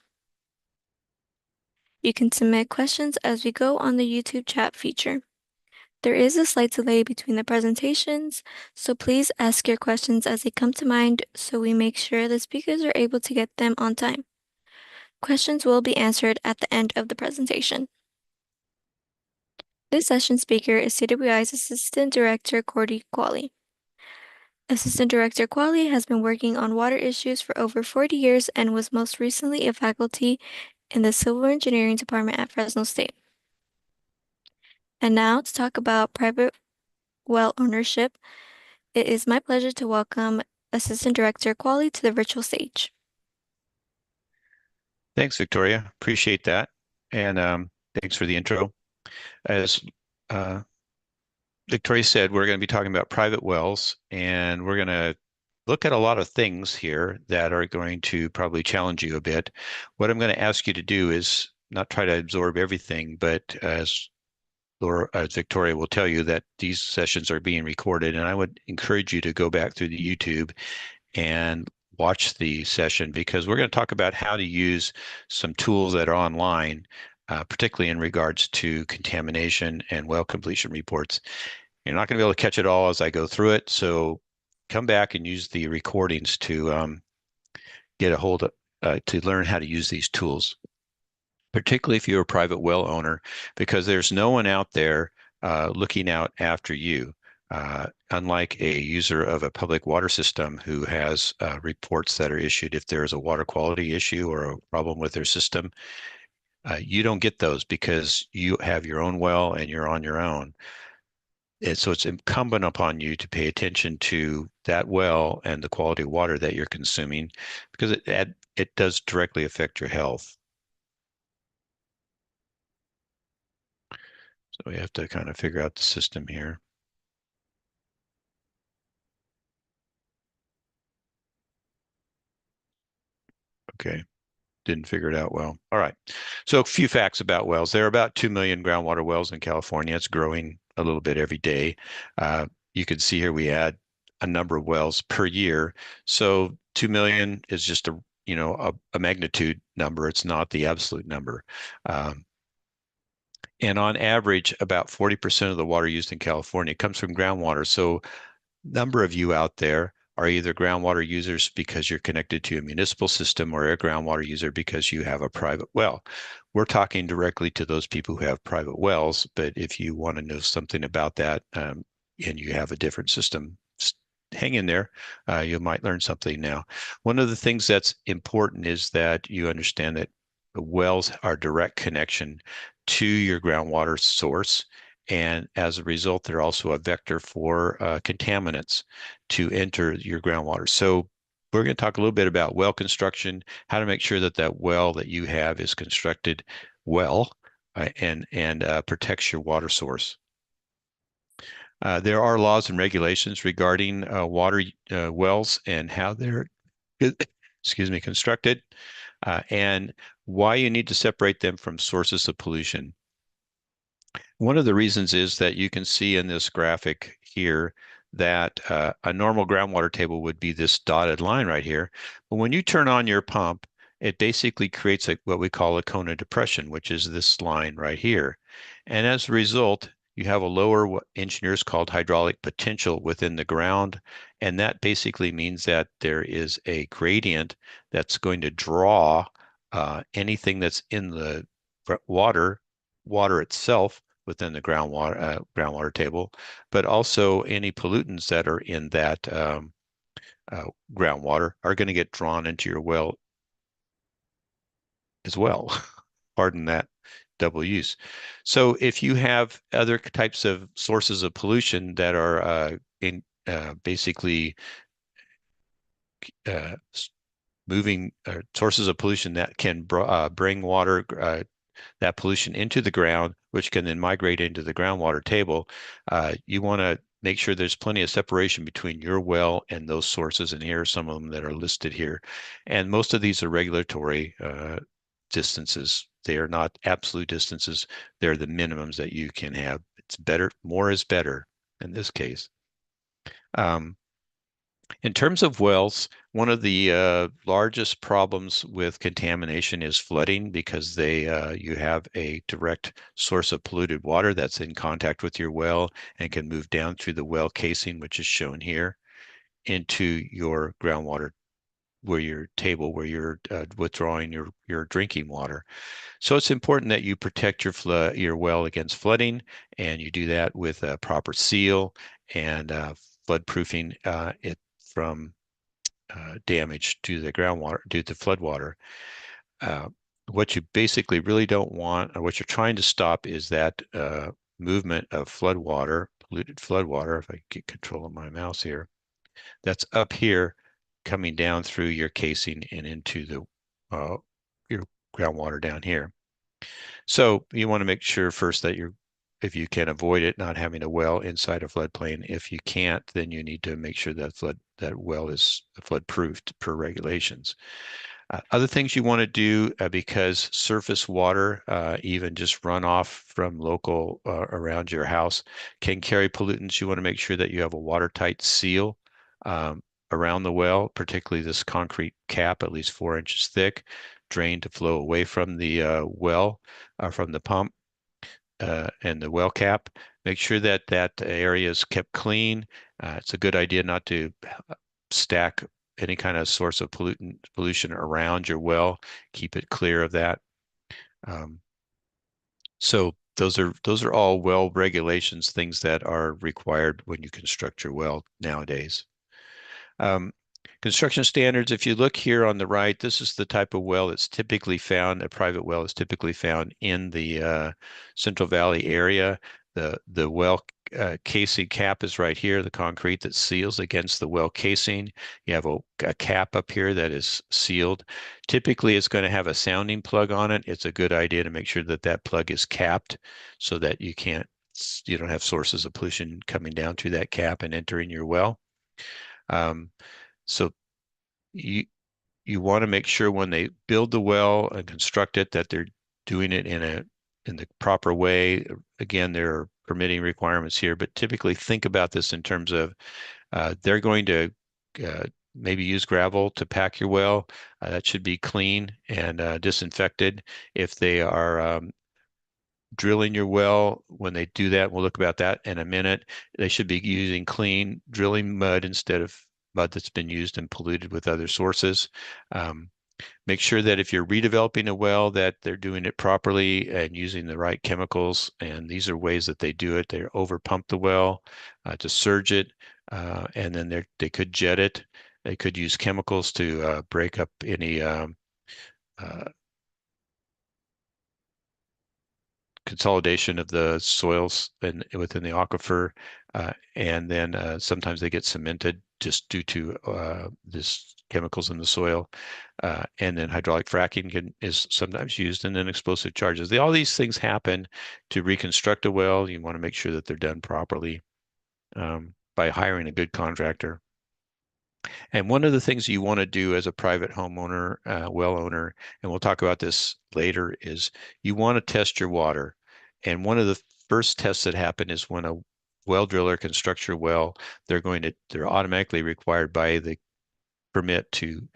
A: You can submit questions as we go on the YouTube chat feature. There is a slight delay between the presentations, so please ask your questions as they come to mind so we make sure the speakers are able to get them on time. Questions will be answered at the end of the presentation. This session speaker is CWI's Assistant Director, Cordy Qualley. Assistant Director Qualley has been working on water issues for over 40 years and was most recently a faculty in the Civil Engineering Department at Fresno State. And now to talk about private well ownership, it is my pleasure to welcome Assistant Director Qualley to the virtual stage.
E: Thanks, Victoria. Appreciate that. And thanks for the intro. As Victoria said, we're going to be talking about private wells, and we're going to look at a lot of things here that are going to probably challenge you a bit. What I'm going to ask you to do is not try to absorb everything, but as Victoria will tell you, that these sessions are being recorded, and I would encourage you to go back through the YouTube and watch the session, because we're going to talk about how to use some tools that are online, particularly in regards to contamination and well completion reports. You're not going to be able to catch it all as I go through it, so come back and use the recordings to get a hold of, to learn how to use these tools, particularly if you're a private well owner, because there's no one out there looking out after you. Unlike a user of a public water system who has reports that are issued if there's a water quality issue or a problem with their system, you don't get those because you have your own well and you're on your own. And so it's incumbent upon you to pay attention to that well and the quality of water that you're consuming, because it does directly affect your health. So we have to kind of figure out the system here. Okay, didn't figure it out well. All right, so a few facts about wells. There are about 2 million groundwater wells in California. It's growing a little bit every day. You can see here we add a number of wells per year. So 2 million is just a magnitude number. It's not the absolute number. And on average, about 40% of the water used in California comes from groundwater. So number of you out there are either groundwater users because you're connected to a municipal system, or a groundwater user because you have a private well. We're talking directly to those people who have private wells, but if you want to know something about that and you have a different system, hang in there. You might learn something now. One of the things that's important is that you understand that the wells are direct connection to your groundwater source. And as a result, they're also a vector for contaminants to enter your groundwater. So we're going to talk a little bit about well construction, how to make sure that that well that you have is constructed well and protects your water source. There are laws and regulations regarding water wells and how they're, excuse me, constructed. and why you need to separate them from sources of pollution. One of the reasons is that you can see in this graphic here that a normal groundwater table would be this dotted line right here. But when you turn on your pump, it basically creates what we call a cone of depression, which is this line right here. And as a result, you have a lower, what engineers called hydraulic potential within the ground. And that basically means that there is a gradient that's going to draw anything that's in the water itself within the groundwater table, but also any pollutants that are in that groundwater are going to get drawn into your well as well. Pardon that double use. So if you have other types of sources of pollution that are basically moving sources of pollution that can bring water that pollution into the ground, which can then migrate into the groundwater table, you want to make sure there's plenty of separation between your well and those sources. And here are some of them that are listed here. And most of these are regulatory distances. They are not absolute distances. They're the minimums that you can have. It's better, more is better in this case. In terms of wells, one of the largest problems with contamination is flooding because you have a direct source of polluted water that's in contact with your well and can move down through the well casing, which is shown here, into your groundwater where you're withdrawing your drinking water. So it's important that you protect your well against flooding, and you do that with a proper seal and flood proofing it from damage to the groundwater due to floodwater. What you basically really don't want, or what you're trying to stop, is that movement of floodwater, polluted floodwater, if I get control of my mouse here, that's up here coming down through your casing and into your groundwater down here. So you want to make sure first that if you can avoid it, not having a well inside a floodplain. If you can't, then you need to make sure that well is flood proofed per regulations. Other things you want to do because surface water, even just runoff from local around your house, can carry pollutants. You want to make sure that you have a watertight seal around the well, particularly this concrete cap, at least 4 inches thick, drain to flow away from the well, from the pump and the well cap. Make sure that that area is kept clean. It's a good idea not to stack any kind of source of pollution around your well. Keep it clear of that. So those are all well regulations, things that are required when you construct your well nowadays. Construction standards, if you look here on the right, this is the type of well that's typically found, a private well is typically found in the Central Valley area. The well casing cap is right here, the concrete that seals against the well casing. You have a cap up here that is sealed. Typically, it's going to have a sounding plug on it. It's a good idea to make sure that that plug is capped so that you don't have sources of pollution coming down through that cap and entering your well. So you want to make sure when they build the well and construct it that they're doing it in the proper way. Again, there are permitting requirements here, but typically think about this in terms of they're going to maybe use gravel to pack your well. That should be clean and disinfected. If they are drilling your well, when they do that, we'll look about that in a minute, they should be using clean drilling mud instead of mud that's been used and polluted with other sources. Make sure that if you're redeveloping a well that they're doing it properly and using the right chemicals. And these are ways that they do it. They over pump the well to surge it, and then they could jet it. They could use chemicals to break up any consolidation of the soils within the aquifer, and then sometimes they get cemented just due to this chemicals in the soil. And then hydraulic fracking is sometimes used, and then explosive charges. All these things happen to reconstruct a well. You want to make sure that they're done properly by hiring a good contractor. And one of the things you want to do as a private homeowner, well owner, and we'll talk about this later, is you want to test your water. And one of the first tests that happen is when a well driller constructs your well, they're automatically required by the permit to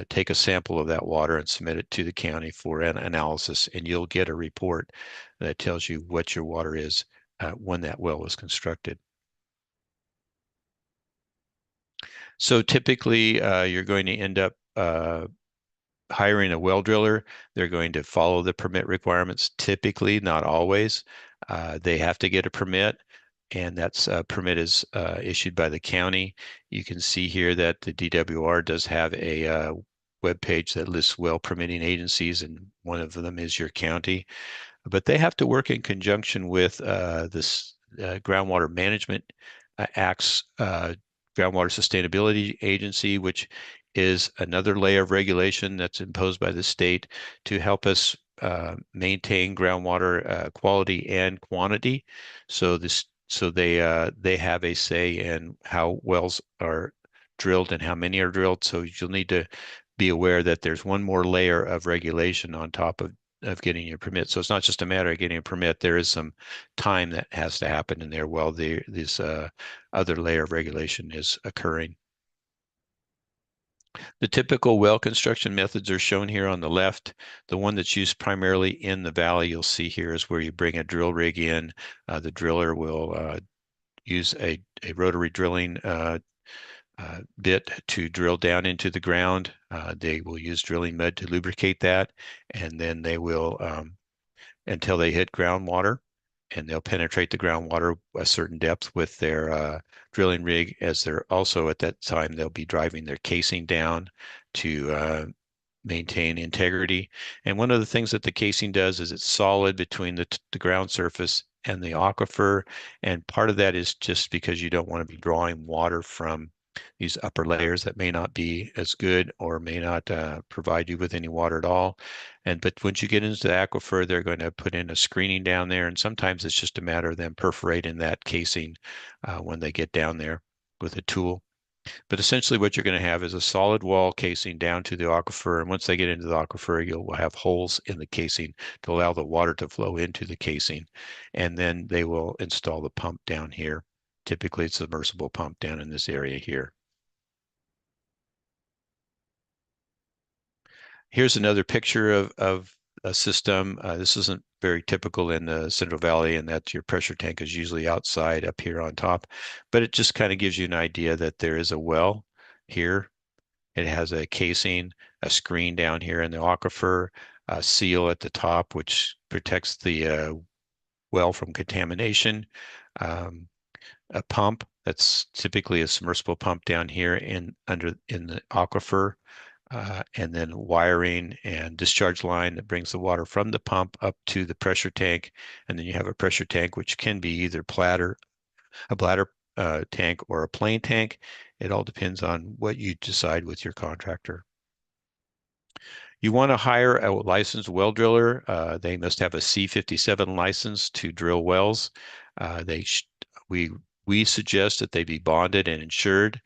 E: take a sample of that water and submit it to the county for an analysis, and you'll get a report that tells you what your water is when that well was constructed. So typically, you're going to end up hiring a well driller. They're going to follow the permit requirements, typically, not always. They have to get a permit, and that's permit is issued by the county. You can see here that the DWR does have a web page that lists well permitting agencies, and one of them is your county. But they have to work in conjunction with this Groundwater Management Act's Groundwater Sustainability Agency, which is another layer of regulation that's imposed by the state to help us maintain groundwater quality and quantity. So they have a say in how wells are drilled and how many are drilled. So you'll need to be aware that there's one more layer of regulation on top of getting your permit. So it's not just a matter of getting a permit. There is some time that has to happen in there while this other layer of regulation is occurring. The typical well construction methods are shown here on the left. The one that's used primarily in the valley you'll see here is where you bring a drill rig in. The driller will use a rotary drilling bit to drill down into the ground. They will use drilling mud to lubricate that, and then they will until they hit groundwater, and they'll penetrate the groundwater a certain depth with their drilling rig. As they're also at that time, they'll be driving their casing down to maintain integrity. And one of the things that the casing does is it's solid between the ground surface and the aquifer. And part of that is just because you don't want to be drawing water from these upper layers that may not be as good or may not provide you with any water at all. But once you get into the aquifer, they're going to put in a screening down there. And sometimes it's just a matter of them perforating that casing when they get down there with a tool. But essentially what you're going to have is a solid wall casing down to the aquifer. And once they get into the aquifer, you'll have holes in the casing to allow the water to flow into the casing. And then they will install the pump down here. Typically, it's a submersible pump down in this area here. Here's another picture of a system. This isn't very typical in the Central Valley, and that your pressure tank is usually outside up here on top. But it just kind of gives you an idea that there is a well here. It has a casing, a screen down here in the aquifer, a seal at the top, which protects the well from contamination. A pump that's typically a submersible pump down here in the aquifer, and then wiring and discharge line that brings the water from the pump up to the pressure tank. And then you have a pressure tank, which can be either a bladder tank or a plain tank. It all depends on what you decide with your contractor. You want to hire a licensed well driller. They must have a C57 license to drill wells. We suggest that they be bonded and insured.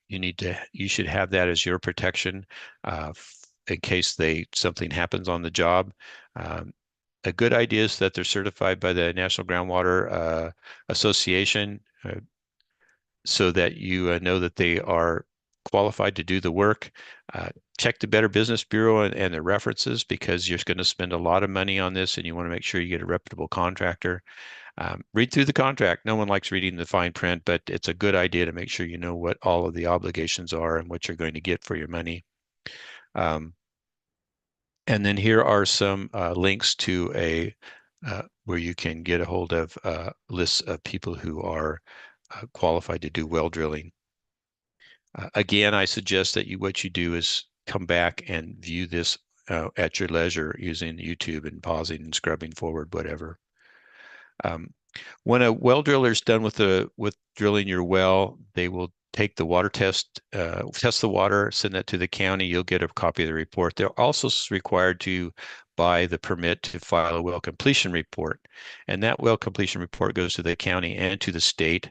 E: You should have that as your protection in case something happens on the job. A good idea is that they're certified by the National Groundwater Association, so that you know that they are qualified to do the work. Check the Better Business Bureau and the references, because you're going to spend a lot of money on this and you want to make sure you get a reputable contractor. Read through the contract. No one likes reading the fine print, but it's a good idea to make sure you know what all of the obligations are and what you're going to get for your money. And then here are some links to where you can get a hold of lists of people who are qualified to do well drilling. Again, I suggest that what you do is come back and view this at your leisure using YouTube and pausing and scrubbing forward, whatever. When a well driller is done with drilling your well, they will take the water test the water, send that to the county. You'll get a copy of the report. They're also required to buy the permit to file a well completion report. And that well completion report goes to the county and to the state.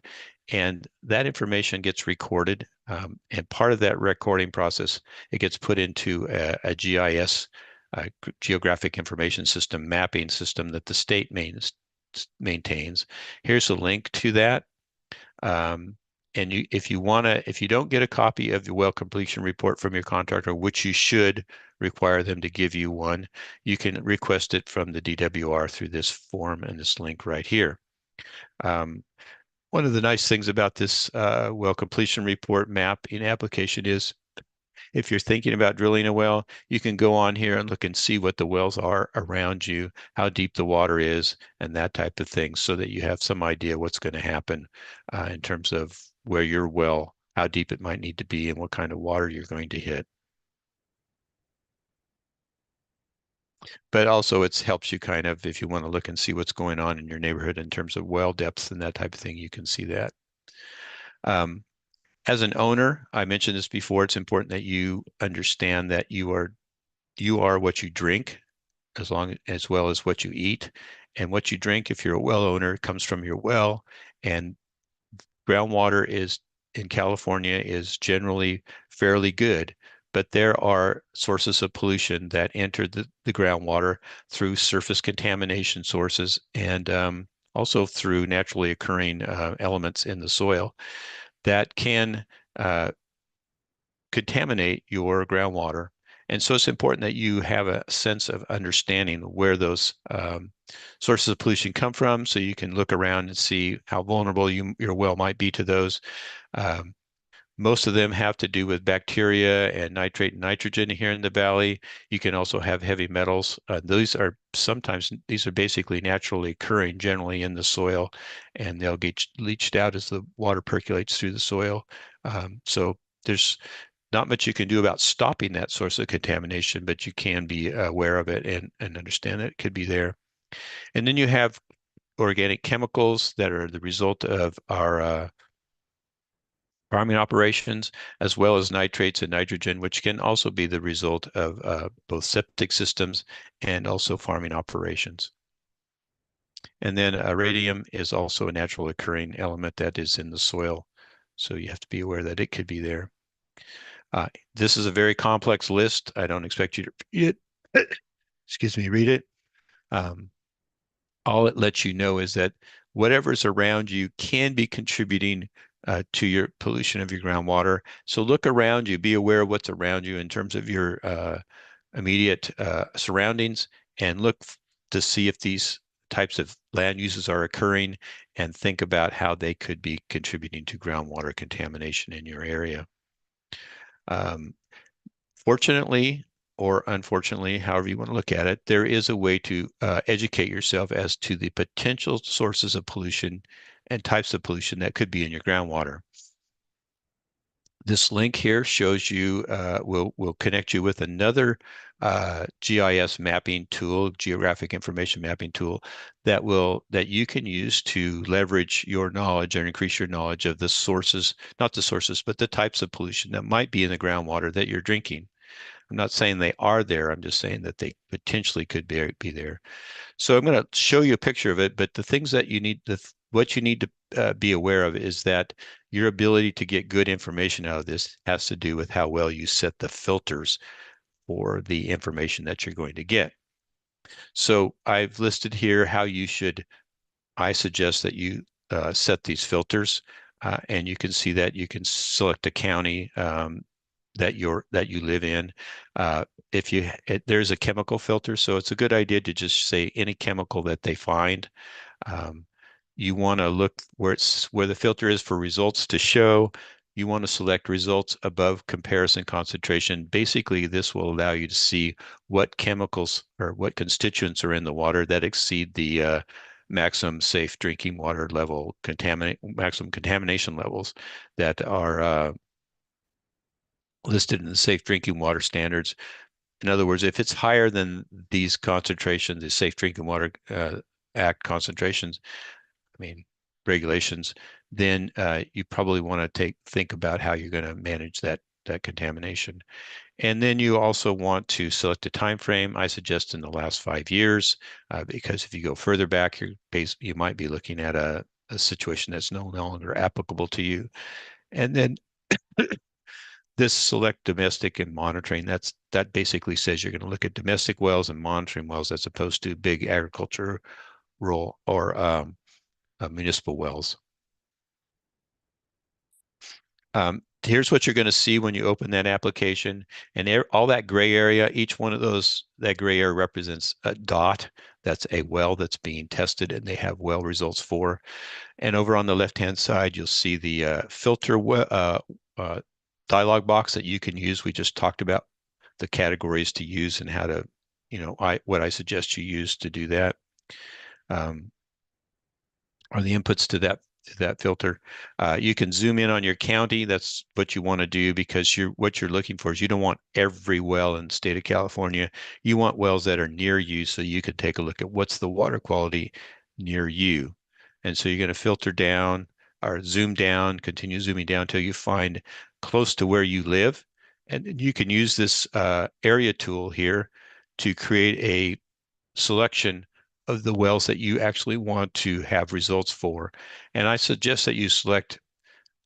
E: And that information gets recorded. And part of that recording process, it gets put into a GIS, Geographic Information System mapping system that the state maintains. Here's a link to that. And if you don't get a copy of the well completion report from your contractor, which you should require them to give you one, you can request it from the DWR through this form and this link right here. One of the nice things about this well completion report mapping application is if you're thinking about drilling a well, you can go on here and look and see what the wells are around you, how deep the water is, and that type of thing, so that you have some idea what's going to happen in terms of where your well, how deep it might need to be, and what kind of water you're going to hit. But also it helps you kind of, if you want to look and see what's going on in your neighborhood in terms of well depth and that type of thing, you can see that. As an owner, I mentioned this before, it's important that you understand that you are what you drink as well as what you eat. And what you drink, if you're a well owner, comes from your well. And groundwater in California is generally fairly good, but there are sources of pollution that enter the groundwater through surface contamination sources and also through naturally occurring elements in the soil that can contaminate your groundwater. And so it's important that you have a sense of understanding where those sources of pollution come from, so you can look around and see how vulnerable your well might be to those. Most of them have to do with bacteria and nitrate and nitrogen here in the valley. You can also have heavy metals. These are basically naturally occurring generally in the soil, and they'll get leached out as the water percolates through the soil. So there's not much you can do about stopping that source of contamination, but you can be aware of it and understand that it could be there. And then you have organic chemicals that are the result of our farming operations, as well as nitrates and nitrogen, which can also be the result of both septic systems and also farming operations. And then radium is also a natural occurring element that is in the soil. So you have to be aware that it could be there. This is a very complex list. I don't expect you to read it. Excuse me, read it. All it lets you know is that whatever's around you can be contributing to your pollution of your groundwater. So look around you, be aware of what's around you in terms of your immediate surroundings, and look to see if these types of land uses are occurring, and think about how they could be contributing to groundwater contamination in your area. Fortunately, or unfortunately, however you want to look at it, there is a way to educate yourself as to the potential sources of pollution and types of pollution that could be in your groundwater. This link here shows you, will connect you with another GIS mapping tool, geographic information mapping tool, that you can use to leverage your knowledge and increase your knowledge of the sources, not the sources, but the types of pollution that might be in the groundwater that you're drinking. I'm not saying they are there. I'm just saying that they potentially could be there. So I'm going to show you a picture of it, but the things that you need, what you need to be aware of is that your ability to get good information out of this has to do with how well you set the filters for the information that you're going to get. So I've listed here how I suggest that you set these filters, and you can see that you can select a county that you live in. There's a chemical filter, so it's a good idea to just say any chemical that they find. You want to look where the filter is for results to show. You want to select results above comparison concentration. Basically, this will allow you to see what chemicals or what constituents are in the water that exceed the maximum safe drinking water level, maximum contamination levels that are listed in the safe drinking water standards. In other words, if it's higher than these concentrations, the Safe Drinking Water Act concentrations, regulations, then you probably want to think about how you're going to manage that contamination. And then you also want to select a time frame. I suggest in the last 5 years, because if you go further back, you might be looking at a a situation that's no longer applicable to you. And then this select domestic and monitoring, that basically says you're going to look at domestic wells and monitoring wells as opposed to big agriculture, rural, or municipal wells. Here's what you're going to see when you open that application, and all that gray area, each one of those, that gray area represents a dot. That's a well that's being tested and they have well results for. And over on the left-hand side, you'll see the filter dialog box that you can use. We just talked about the categories to use and how to, what I suggest you use to do that. Or the inputs to that filter. You can zoom in on your county. That's what you want to do, because what you're looking for is you don't want every well in the state of California. You want wells that are near you, so you can take a look at what's the water quality near you. And so you're going to filter down or zoom down, continue zooming down until you find close to where you live. And you can use this area tool here to create a selection of the wells that you actually want to have results for. And I suggest that you select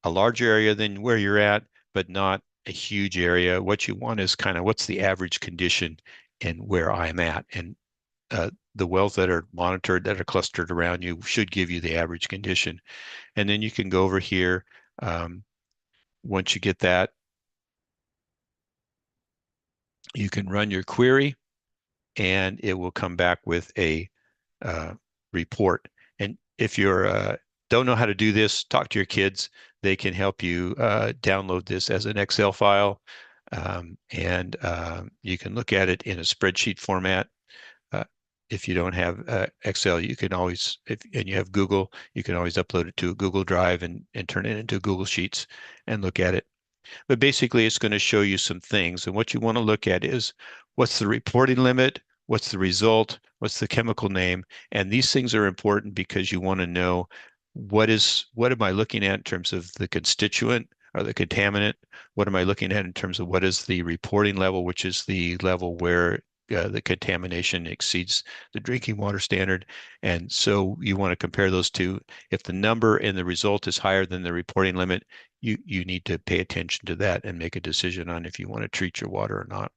E: a larger area than where you're at, but not a huge area. What you want is kind of what's the average condition in where I'm at. And the wells that are monitored, that are clustered around you, should give you the average condition. And then you can go over here. Once you get that, you can run your query and it will come back with a report. And if you don't know how to do this, talk to your kids. They can help you download this as an Excel file, and you can look at it in a spreadsheet format. If you don't have Excel, you can always, and you have Google, you can always upload it to a Google Drive and turn it into Google Sheets and look at it. But basically, it's going to show you some things. And what you want to look at is what's the reporting limit, what's the result, what's the chemical name. And these things are important because you want to know what am I looking at in terms of the constituent or the contaminant? What am I looking at in terms of what is the reporting level, which is the level where the contamination exceeds the drinking water standard. And so you want to compare those two. If the number in the result is higher than the reporting limit, you need to pay attention to that and make a decision on if you want to treat your water or not,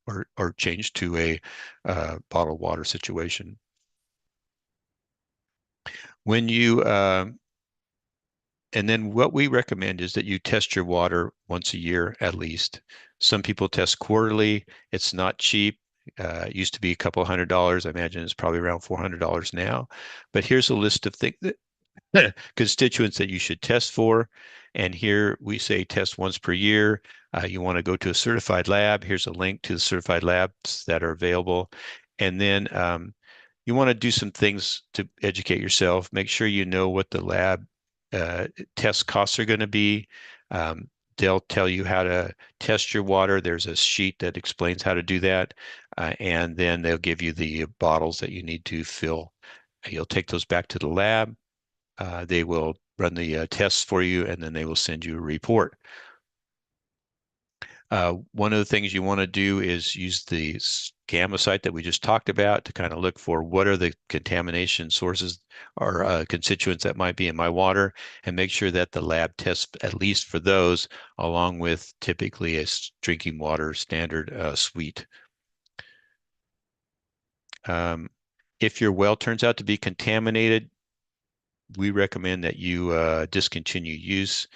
E: or change to a bottled water situation. When you and then what we recommend is that you test your water once a year at least. Some people test quarterly. It's not cheap. It used to be a couple $100. I imagine it's probably around $400 now. But here's a list of things that constituents that you should test for. And here we say test once per year. You want to go to a certified lab. Here's a link to the certified labs that are available. And then you want to do some things to educate yourself. Make sure you know what the lab test costs are going to be. They'll tell you how to test your water. There's a sheet that explains how to do that. And then they'll give you the bottles that you need to fill. You'll take those back to the lab. They will run the tests for you, and then they will send you a report. One of the things you want to do is use the gamma site that we just talked about to kind of look for what are the contamination sources or constituents that might be in my water, and make sure that the lab tests at least for those, along with typically a drinking water standard suite. If your well turns out to be contaminated, we recommend that you discontinue use.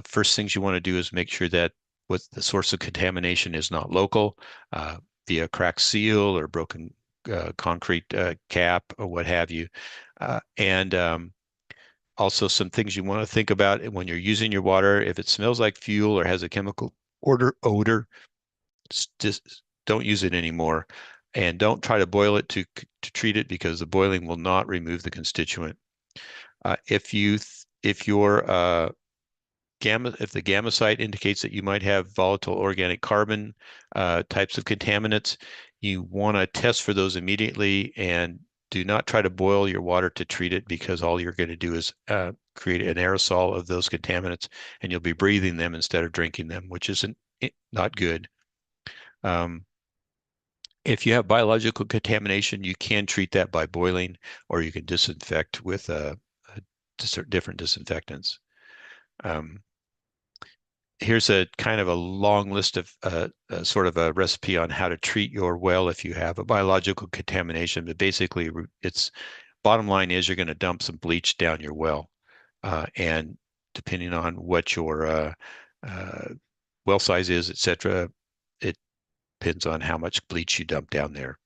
E: First things you want to do is make sure that what the source of contamination is not local, via cracked seal or broken concrete cap or what have you. And also some things you want to think about when you're using your water. If it smells like fuel or has a chemical odor, just don't use it anymore. And don't try to boil it to treat it, because the boiling will not remove the constituent. If the gamma site indicates that you might have volatile organic carbon types of contaminants, you want to test for those immediately, and do not try to boil your water to treat it, because all you're going to do is create an aerosol of those contaminants, and you'll be breathing them instead of drinking them, which isn't not good. If you have biological contamination, you can treat that by boiling, or you can disinfect with a different disinfectants. Here's a kind of a long list of sort of a recipe on how to treat your well if you have a biological contamination. But basically, it's bottom line is you're going to dump some bleach down your well, and depending on what your well size is, etc., it depends on how much bleach you dump down there.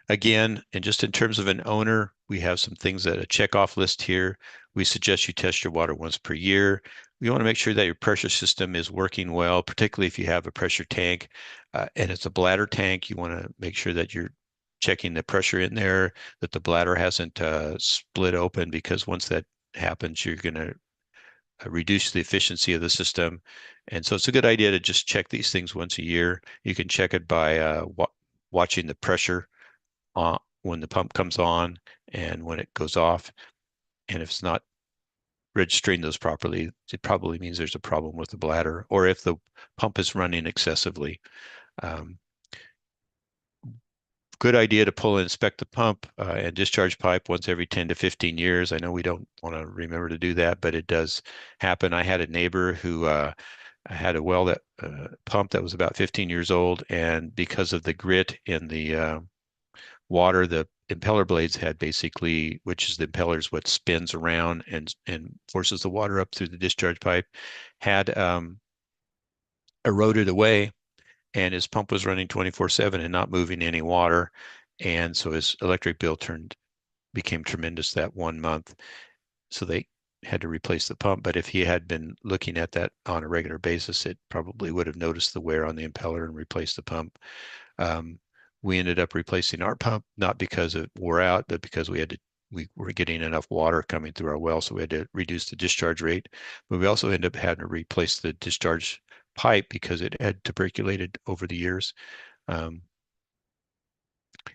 E: Again, and just in terms of an owner, we have some things that a checkoff list here. We suggest you test your water once per year. You want to make sure that your pressure system is working well, particularly if you have a pressure tank and it's a bladder tank. You want to make sure that you're checking the pressure in there, that the bladder hasn't split open, because once that happens, you're going to reduce the efficiency of the system. And so it's a good idea to just check these things once a year. You can check it by watching the pressure when the pump comes on and when it goes off. And if it's not registering those properly, it probably means there's a problem with the bladder, or if the pump is running excessively. Good idea to pull and inspect the pump and discharge pipe once every 10 to 15 years. I know we don't want to remember to do that, but it does happen. I had a neighbor who had a well that pump that was about 15 years old, and because of the grit in the water, the impeller blades had basically, which is the impeller is what spins around and forces the water up through the discharge pipe, had eroded away, and his pump was running 24/7 and not moving any water. And so his electric bill became tremendous that 1 month. So they had to replace the pump. But if he had been looking at that on a regular basis, it probably would have noticed the wear on the impeller and replaced the pump. We ended up replacing our pump, not because it wore out, but because we were getting enough water coming through our well, so we had to reduce the discharge rate. But we also ended up having to replace the discharge pipe because it had tuberculated over the years.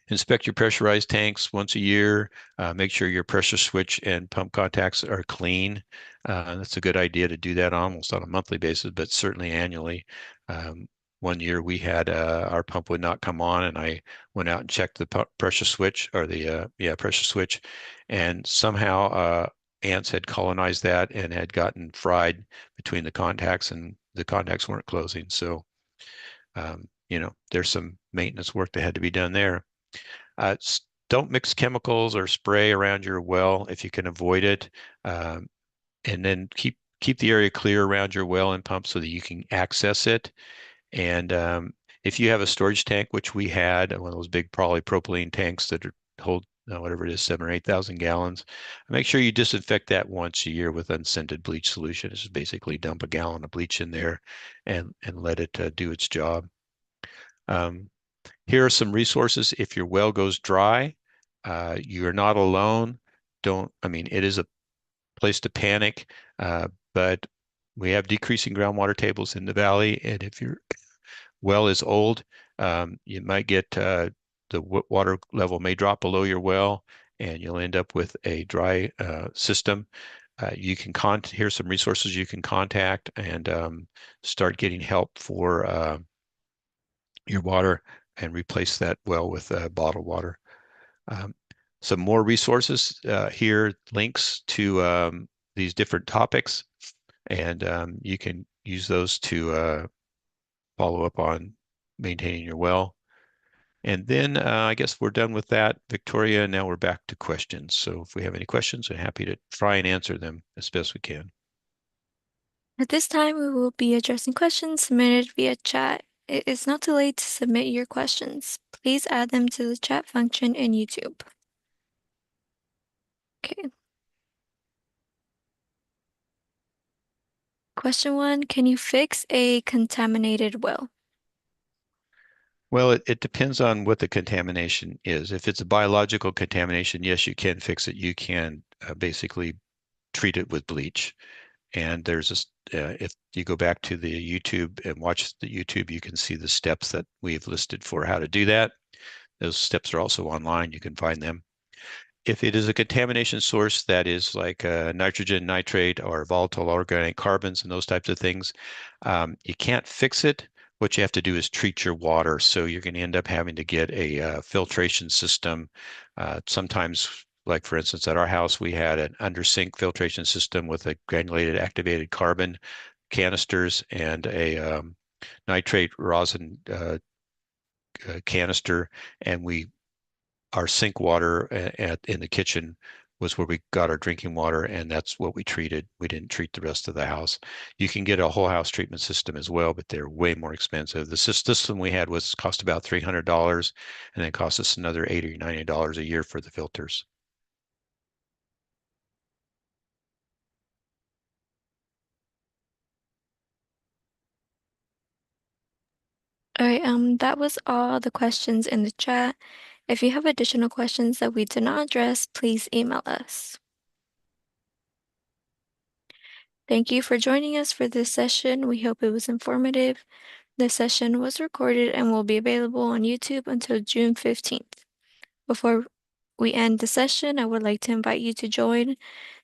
E: Inspect your pressurized tanks once a year. Make sure your pressure switch and pump contacts are clean. That's a good idea to do that almost on a monthly basis, but certainly annually. One year we had our pump would not come on, and I went out and checked the pressure switch, or the pressure switch, and somehow ants had colonized that and had gotten fried between the contacts, and the contacts weren't closing. So there's some maintenance work that had to be done there. Don't mix chemicals or spray around your well if you can avoid it, and then keep the area clear around your well and pump so that you can access it. And if you have a storage tank, which we had, one of those big polypropylene tanks that hold whatever it is, 7,000 or 8,000 gallons, make sure you disinfect that once a year with unscented bleach solution. It's basically dump a gallon of bleach in there and let it do its job. Here are some resources. If your well goes dry, you're not alone. It is a place to panic, but we have decreasing groundwater tables in the valley. And if your well is old, you might get the water level may drop below your well, and you'll end up with a dry system. Here's some resources you can contact and start getting help for your water, and replace that well with bottled water. Some more resources here, links to these different topics, and you can use those to follow up on maintaining your well. And then I guess we're done with that, Victoria. Now we're back to questions. So if we have any questions, I'm happy to try and answer them as best we can.
A: At this time, we will be addressing questions submitted via chat. It is not too late to submit your questions. Please add them to the chat function in YouTube. Okay. Question 1, can you fix a contaminated well?
E: Well, it depends on what the contamination is. If it's a biological contamination, yes, you can fix it. You can basically treat it with bleach. And if you go back to the YouTube and watch the YouTube, you can see the steps that we've listed for how to do that. Those steps are also online. You can find them. If it is a contamination source that is like nitrogen, nitrate, or volatile organic carbons and those types of things, you can't fix it. what you have to do is treat your water. So you're going to end up having to get a filtration system. Sometimes, like for instance, at our house, we had an under sink filtration system with a granulated activated carbon canisters and a nitrate rosin canister, and our sink water in the kitchen was where we got our drinking water, and that's what we treated. We didn't treat the rest of the house. You can get a whole house treatment system as well, but they're way more expensive. The system we had cost about $300, and then cost us another $80 or $90 a year for the filters.
A: All right, that was all the questions in the chat. If you have additional questions that we did not address, please email us. Thank you for joining us for this session. We hope it was informative. This session was recorded and will be available on YouTube until June 15th. Before we end the session, I would like to invite you to join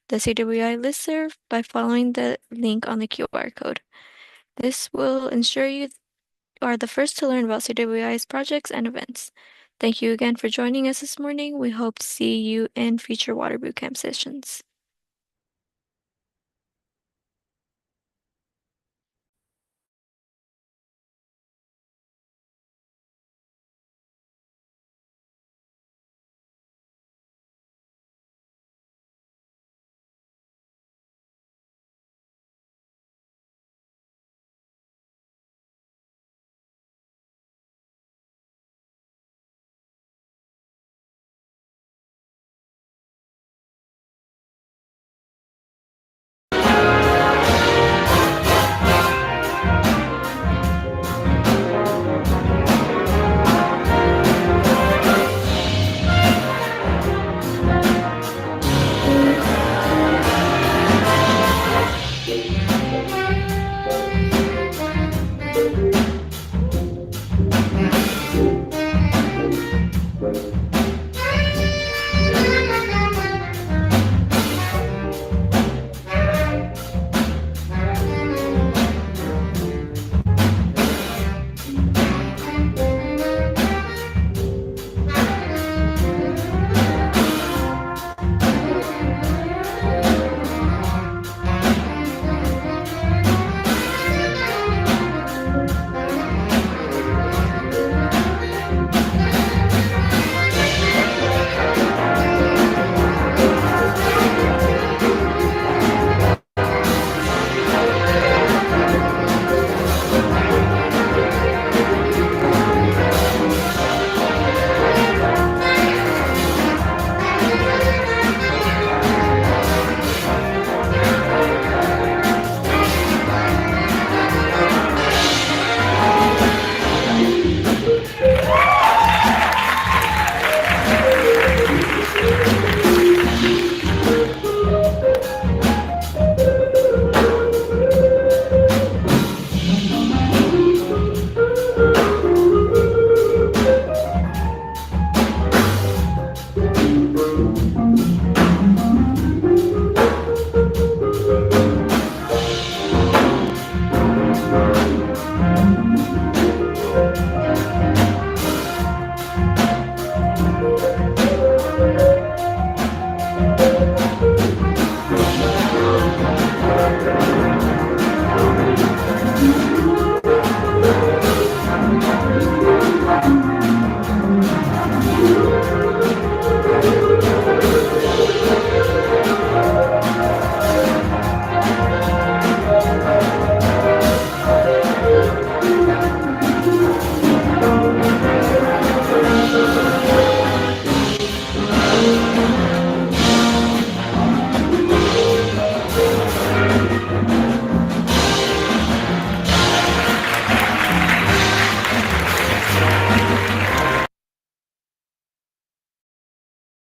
A: the CWI listserv by following the link on the QR code. This will ensure you are the first to learn about CWI's projects and events. Thank you again for joining us this morning. We hope to see you in future Water Bootcamp sessions.